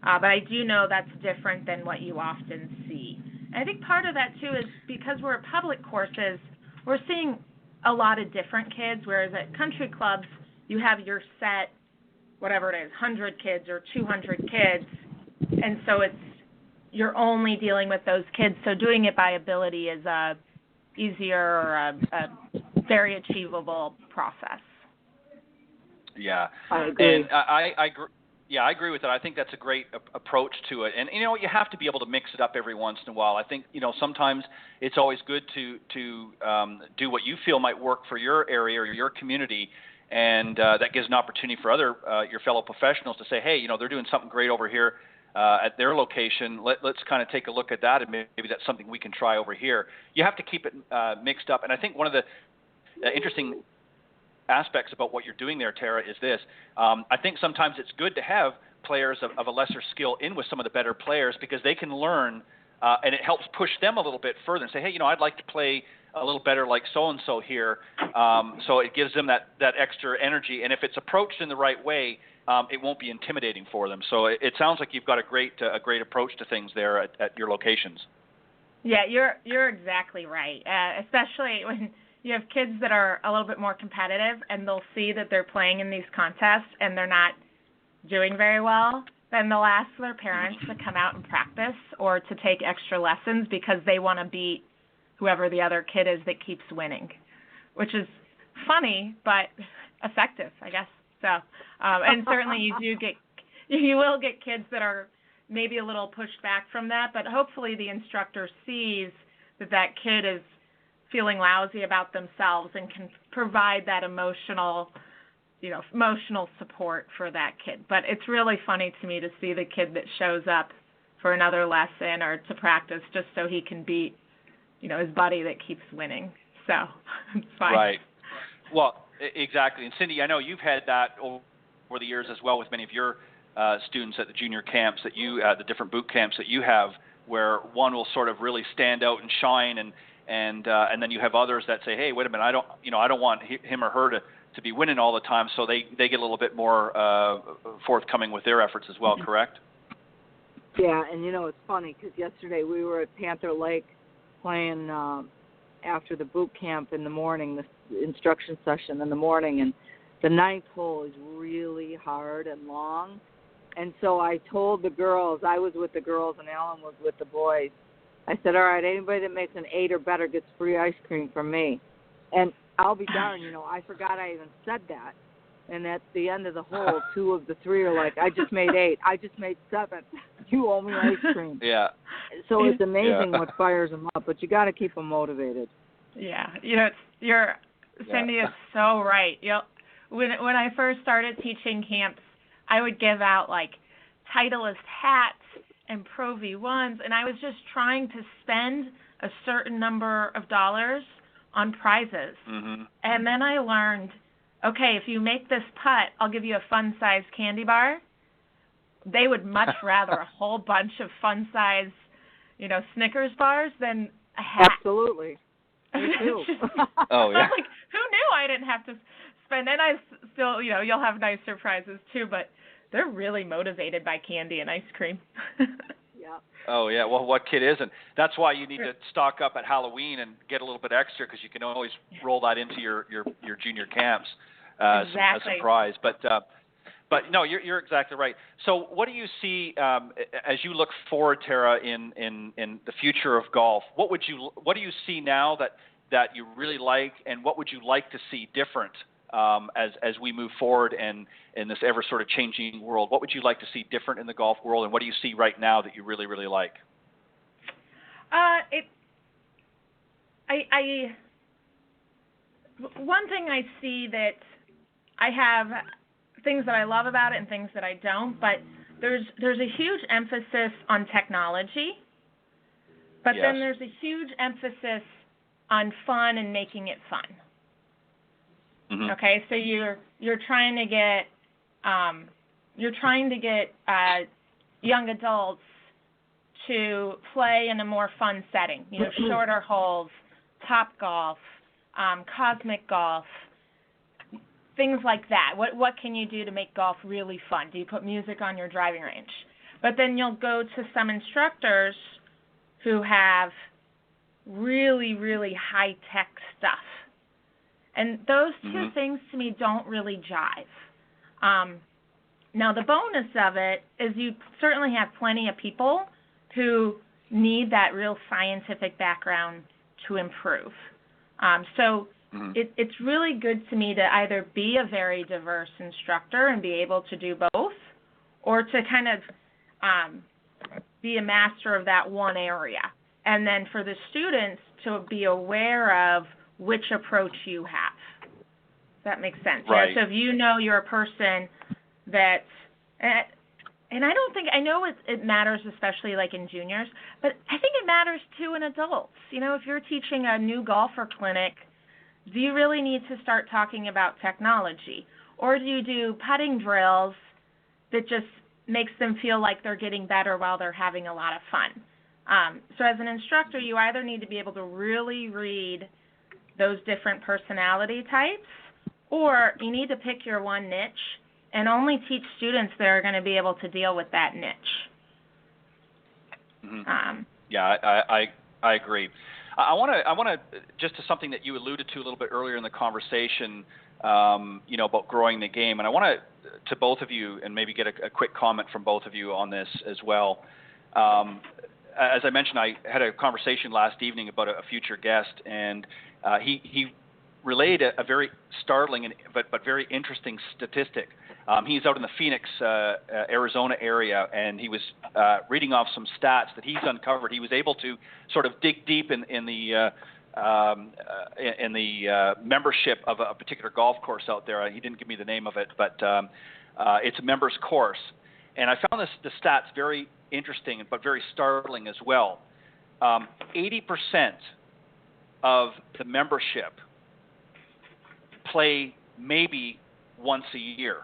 But I do know that's different than what you often see. And I think part of that, too, is because we're at public courses, we're seeing a lot of different kids, whereas at country clubs, you have your set, whatever it is, 100 kids or 200 kids, and so you're only dealing with those kids. So doing it by ability is a easier or a very achievable process. Yeah, I agree. And I agree with that. I think that's a great approach to it. And, you have to be able to mix it up every once in a while. I think, sometimes it's always good to do what you feel might work for your area or your community. And that gives an opportunity for your fellow professionals to say, hey, they're doing something great over here at their location. Let's kind of take a look at that, and maybe that's something we can try over here. You have to keep it mixed up. And I think one of the interesting aspects about what you're doing there, Tara, is this. I think sometimes it's good to have players of a lesser skill in with some of the better players, because they can learn, and it helps push them a little bit further and say, hey, I'd like to play a little better like so-and-so here. So it gives them that extra energy. And if it's approached in the right way, it won't be intimidating for them. So it sounds like you've got a great approach to things there at your locations. Yeah, you're exactly right, especially when you have kids that are a little bit more competitive, and they'll see that they're playing in these contests and they're not doing very well, then they'll ask their parents to come out and practice or to take extra lessons because they want to beat whoever the other kid is that keeps winning, which is funny but effective, I guess. So, and certainly you will get kids that are maybe a little pushed back from that, but hopefully the instructor sees that kid is feeling lousy about themselves and can provide that emotional support for that kid. But it's really funny to me to see the kid that shows up for another lesson or to practice just so he can beat, his buddy that keeps winning. So it's fine. Right. Well, exactly. And Cindy, I know you've had that over the years as well with many of your students at the junior camps that the different boot camps that you have, where one will sort of really stand out and shine, and then you have others that say, hey, wait a minute, I don't want him or her to be winning all the time, so they get a little bit more forthcoming with their efforts as well, correct? Yeah, and it's funny because yesterday we were at Panther Lake playing after the boot camp in the morning, the instruction session in the morning, and the ninth hole is really hard and long. And so I told the girls, I was with the girls and Alan was with the boys, I said, all right, anybody that makes an 8 or better gets free ice cream from me. And I'll be darned, I forgot I even said that. And at the end of the hole, 2 of the 3 are like, I just made 8. I just made 7. You owe me ice cream. Yeah. So it's amazing what fires them up, but you got to keep them motivated. Yeah. Cindy is so right. When I first started teaching camps, I would give out like Titleist hats and Pro V1s, and I was just trying to spend a certain number of dollars on prizes. Mm-hmm. And then I learned, okay, if you make this putt, I'll give you a fun-size candy bar. They would much rather a whole bunch of fun-size, Snickers bars than a hat. Absolutely. Me too. Oh, yeah. I was like, who knew I didn't have to spend? And I still, you'll have nice surprises too, but they're really motivated by candy and ice cream. Yeah. Oh, yeah. Well, what kid isn't? That's why you need to stock up at Halloween and get a little bit extra because you can always roll that into your junior camps as a prize. But no, you're exactly right. So what do you see as you look forward, Tarah, in the future of golf? What do you see now that you really like, and what would you like to see different as we move forward and in this ever sort of changing world? What would you like to see different in the golf world, and what do you see right now that you really, really like? One thing I see that I have things that I love about it and things that I don't, but there's a huge emphasis on technology, but then there's a huge emphasis on fun and making it fun. Mm-hmm. Okay, so you're trying to get young adults to play in a more fun setting. Shorter holes, Top Golf, Cosmic Golf, things like that. What can you do to make golf really fun? Do you put music on your driving range? But then you'll go to some instructors who have really, really high-tech stuff. And those two things to me don't really jive. Now, the bonus of it is you certainly have plenty of people who need that real scientific background to improve. It's really good to me to either be a very diverse instructor and be able to do both, or to kind of be a master of that one area. And then for the students to be aware of which approach you have. Does that make sense? Right. Yeah, so if you're a person that, and I know it matters, especially like in juniors, but I think it matters too in adults. If you're teaching a new golfer clinic, do you really need to start talking about technology? Or do you do putting drills that just makes them feel like they're getting better while they're having a lot of fun? So as an instructor, you either need to be able to really read those different personality types, or you need to pick your one niche and only teach students that are going to be able to deal with that niche. Mm-hmm. I agree. I want to just to something that you alluded to a little bit earlier in the conversation, about growing the game, and I want to both of you, and maybe get a quick comment from both of you on this as well. As I mentioned, I had a conversation last evening about a future guest, and he relayed a very startling but very interesting statistic. He's out in the Phoenix, Arizona area, and he was reading off some stats that he's uncovered. He was able to sort of dig deep in the membership of a particular golf course out there. He didn't give me the name of it, but it's a members course. And I found the stats very interesting, but very startling as well. 80% of the membership play maybe once a year.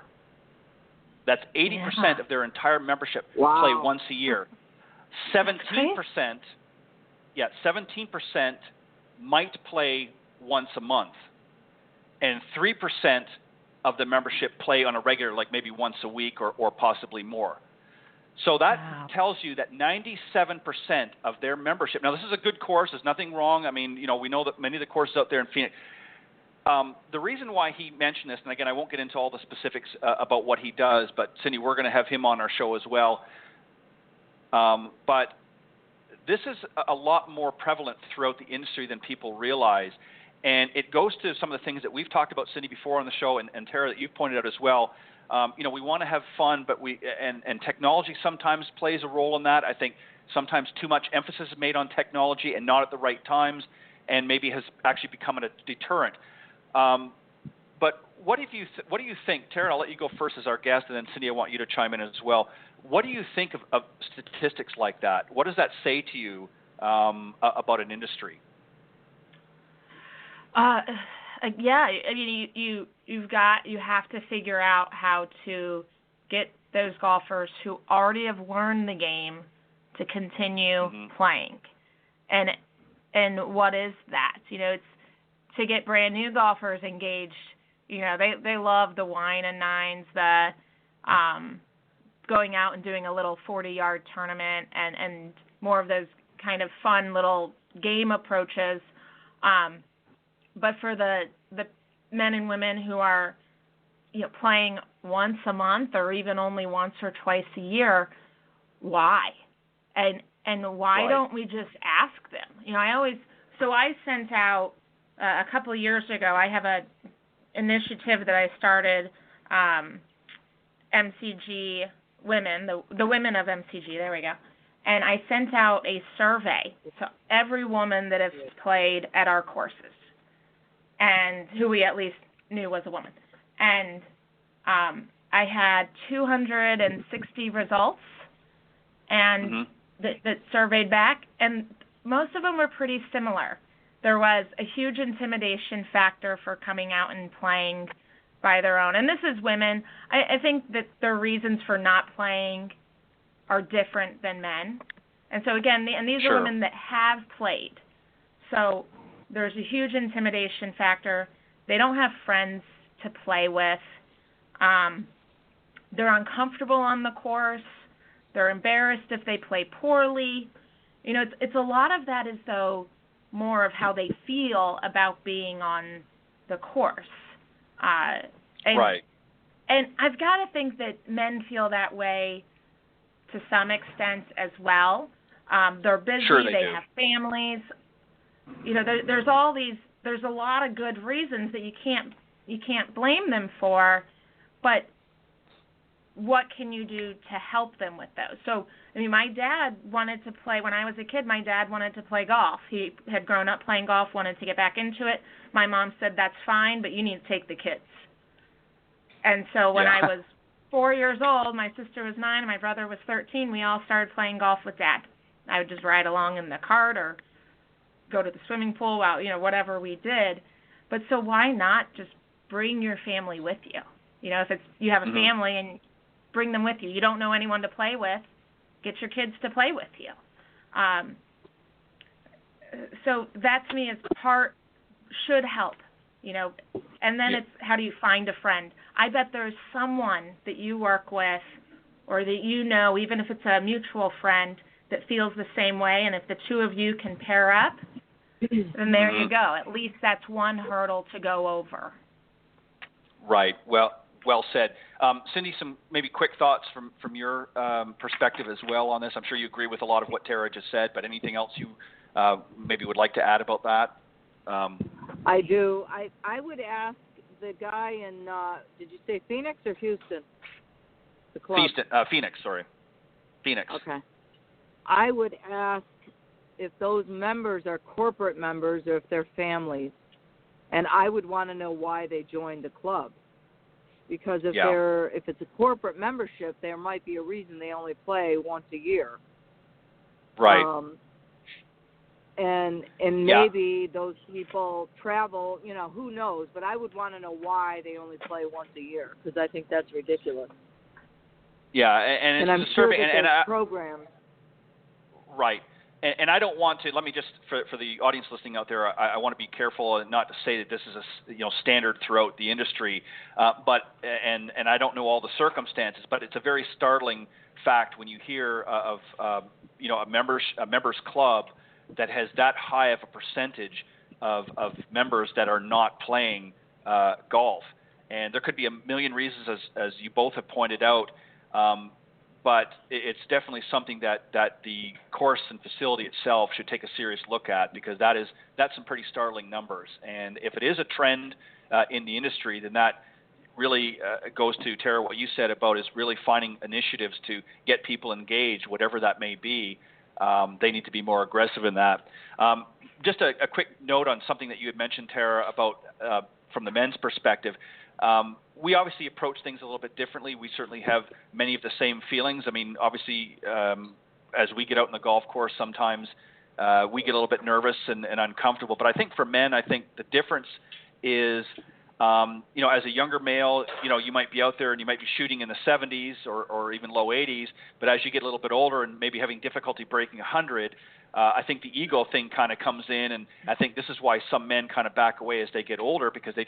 That's 80% of their entire membership play once a year. 17%, 17% might play once a month, and 3% of the membership play on a regular, like maybe once a week or possibly more. So that tells you that 97% of their membership. Now, this is a good course. There's nothing wrong. I mean, we know that many of the courses out there in Phoenix. The reason why he mentioned this, and again, I won't get into all the specifics about what he does, but Cindy, we're going to have him on our show as well. But this is a lot more prevalent throughout the industry than people realize. And it goes to some of the things that we've talked about, Cindy, before on the show, and Tarah, that you've pointed out as well. We want to have fun, but and technology sometimes plays a role in that. I think sometimes too much emphasis is made on technology and not at the right times, and maybe has actually become a deterrent. But what do you think, Tarah? I'll let you go first as our guest, and then Cindy, I want you to chime in as well. What do you think of statistics like that? What does that say to you about an industry? Yeah, I mean, you have to figure out how to get those golfers who already have learned the game to continue playing. And what is that? It's to get brand new golfers engaged. They love the wine and nines, the going out and doing a little 40-yard tournament and more of those kind of fun little game approaches. But for the men and women who are playing once a month or even only once or twice a year, why? And why don't we just ask them? I sent out a couple of years ago, I have a initiative that I started, MCG Women, the women of MCG, there we go. And I sent out a survey to every woman that has played at our courses and who we at least knew was a woman. And I had 260 results and that surveyed back, and most of them were pretty similar. There was a huge intimidation factor for coming out and playing by their own. And this is women. I think that their reasons for not playing are different than men. And so, again, these are women that have played. So there's a huge intimidation factor. They don't have friends to play with. They're uncomfortable on the course. They're embarrassed if they play poorly. It's a lot of that is, though, more of how they feel about being on the course. Right. And I've got to think that men feel that way to some extent as well. They're busy. Sure they do. Have families. There's a lot of good reasons that you can't blame them for, but what can you do to help them with those? So, my dad wanted to play, when I was a kid, my dad wanted to play golf. He had grown up playing golf, wanted to get back into it. My mom said, that's fine, but you need to take the kids. And so when I was 4 years old, my sister was 9 and my brother was 13, we all started playing golf with Dad. I would just ride along in the cart or go to the swimming pool, whatever we did. But so why not just bring your family with you? If it's you have a family and bring them with you. You don't know anyone to play with, get your kids to play with you. So that to me is should help, and then it's how do you find a friend? I bet there's someone that you work with or that even if it's a mutual friend that feels the same way, and if the two of you can pair up, then there you go. At least that's one hurdle to go over. Right. Well said. Cindy, some maybe quick thoughts from your perspective as well on this. I'm sure you agree with a lot of what Tarah just said, but anything else you maybe would like to add about that? I do. I would ask the guy in, did you say Phoenix or Houston? The club? Phoenix, sorry. Phoenix. Okay. I would ask if those members are corporate members or if they're families. And I would want to know why they joined the club. Because if it's a corporate membership, there might be a reason they only play once a year. Right. And maybe those people travel, who knows. But I would want to know why they only play once a year, because I think that's ridiculous. Yeah, and I'm it's a sure survey, that there's programs. Right. And I don't want to. Let me just, for the audience listening out there, I want to be careful and not to say that this is a standard throughout the industry. But I don't know all the circumstances, but it's a very startling fact when you hear of a members club that has that high of a percentage of members that are not playing golf. And there could be a million reasons, as you both have pointed out, but it's definitely something that the course and facility itself should take a serious look at, because that's some pretty startling numbers. And if it is a trend in the industry, then that really goes to, Tarah, what you said about is really finding initiatives to get people engaged, whatever that may be. They need to be more aggressive in that. Just a quick note on something that you had mentioned, Tarah, about from the men's perspective. We obviously approach things a little bit differently. We certainly have many of the same feelings. I mean, obviously, as we get out in the golf course, sometimes we get a little bit nervous and uncomfortable. But I think for men, I think the difference is, as a younger male, you might be out there and you might be shooting in the 70s or even low 80s. But as you get a little bit older and maybe having difficulty breaking 100, I think the ego thing kind of comes in, and I think this is why some men kind of back away as they get older, because they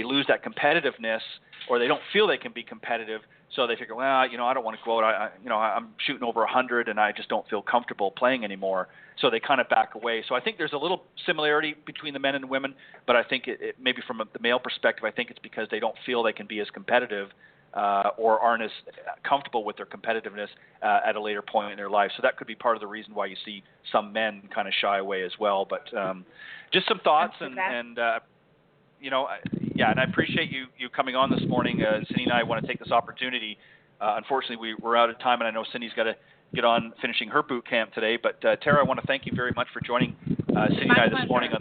lose that competitiveness, or they don't feel they can be competitive. So they figure, well, I don't want to go out. I'm shooting over 100, and I just don't feel comfortable playing anymore. So they kind of back away. So I think there's a little similarity between the men and the women, but I think it maybe from the male perspective, I think it's because they don't feel they can be as competitive or aren't as comfortable with their competitiveness at a later point in their life. So that could be part of the reason why you see some men kind of shy away as well. But just some thoughts, and and I appreciate you coming on this morning. Cindy and I want to take this opportunity. Unfortunately, we're out of time, and I know Cindy's got to get on finishing her boot camp today. But Tarah, I want to thank you very much for joining Cindy and I this morning on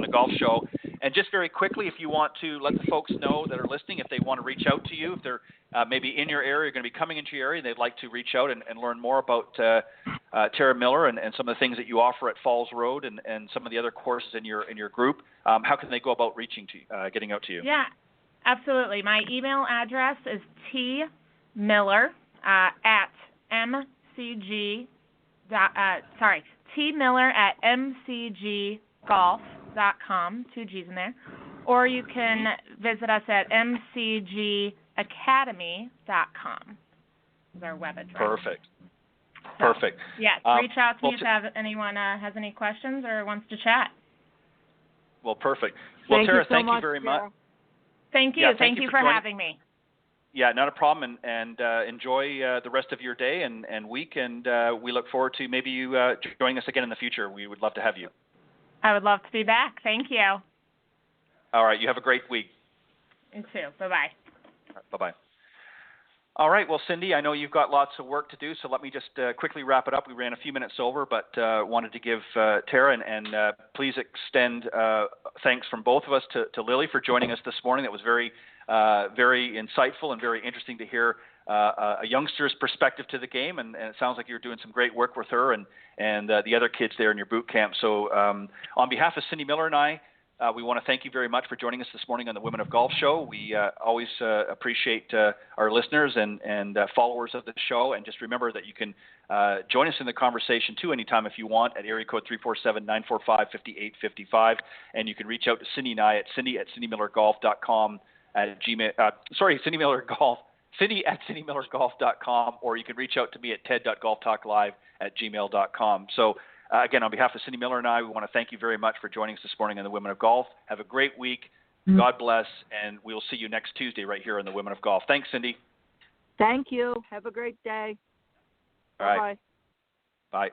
the Golf Show. And just very quickly, if you want to let the folks know that are listening, if they want to reach out to you, if they're maybe in your area, going to be coming into your area, and they'd like to reach out and learn more about Tarah Miller and some of the things that you offer at Falls Road and some of the other courses in your group, how can they go about getting out to you? Yeah, absolutely. My email address is tmiller at mcg. tmiller at mcggolf.com, 2 G's in there, or you can visit us at mcgacademy.com. Is our web address. Perfect. Yes, reach out to me if anyone has any questions or wants to chat. Well, perfect. Well, Tarah, thank you very much. Thank you. Thank you for having me. Yeah, not a problem, and enjoy the rest of your day and week, and we look forward to maybe you joining us again in the future. We would love to have you. I would love to be back. Thank you. All right, you have a great week. You too. Bye-bye. Bye-bye. All right, well, Cindy, I know you've got lots of work to do, so let me just quickly wrap it up. We ran a few minutes over, but wanted to give Tarah and please extend thanks from both of us to Lily for joining us this morning. That was very insightful and very interesting to hear a youngster's perspective to the game, and it sounds like you're doing some great work with her and the other kids there in your boot camp. So on behalf of Cindy Miller and I, we want to thank you very much for joining us this morning on the Women of Golf Show. We always appreciate our listeners and followers of the show. And just remember that you can join us in the conversation too anytime if you want at area code 347-945-5855. And you can reach out to Cindy and I at cindy@cindymillergolf.com cindy@cindymillergolf.com, or you can reach out to me at ted.golftalklive@gmail.com. So again, on behalf of Cindy Miller and I, we want to thank you very much for joining us this morning on the Women of Golf. Have a great week. God bless, and we'll see you next Tuesday right here on the Women of Golf. Thanks, Cindy. Thank you. Have a great day. All right. Bye. Bye.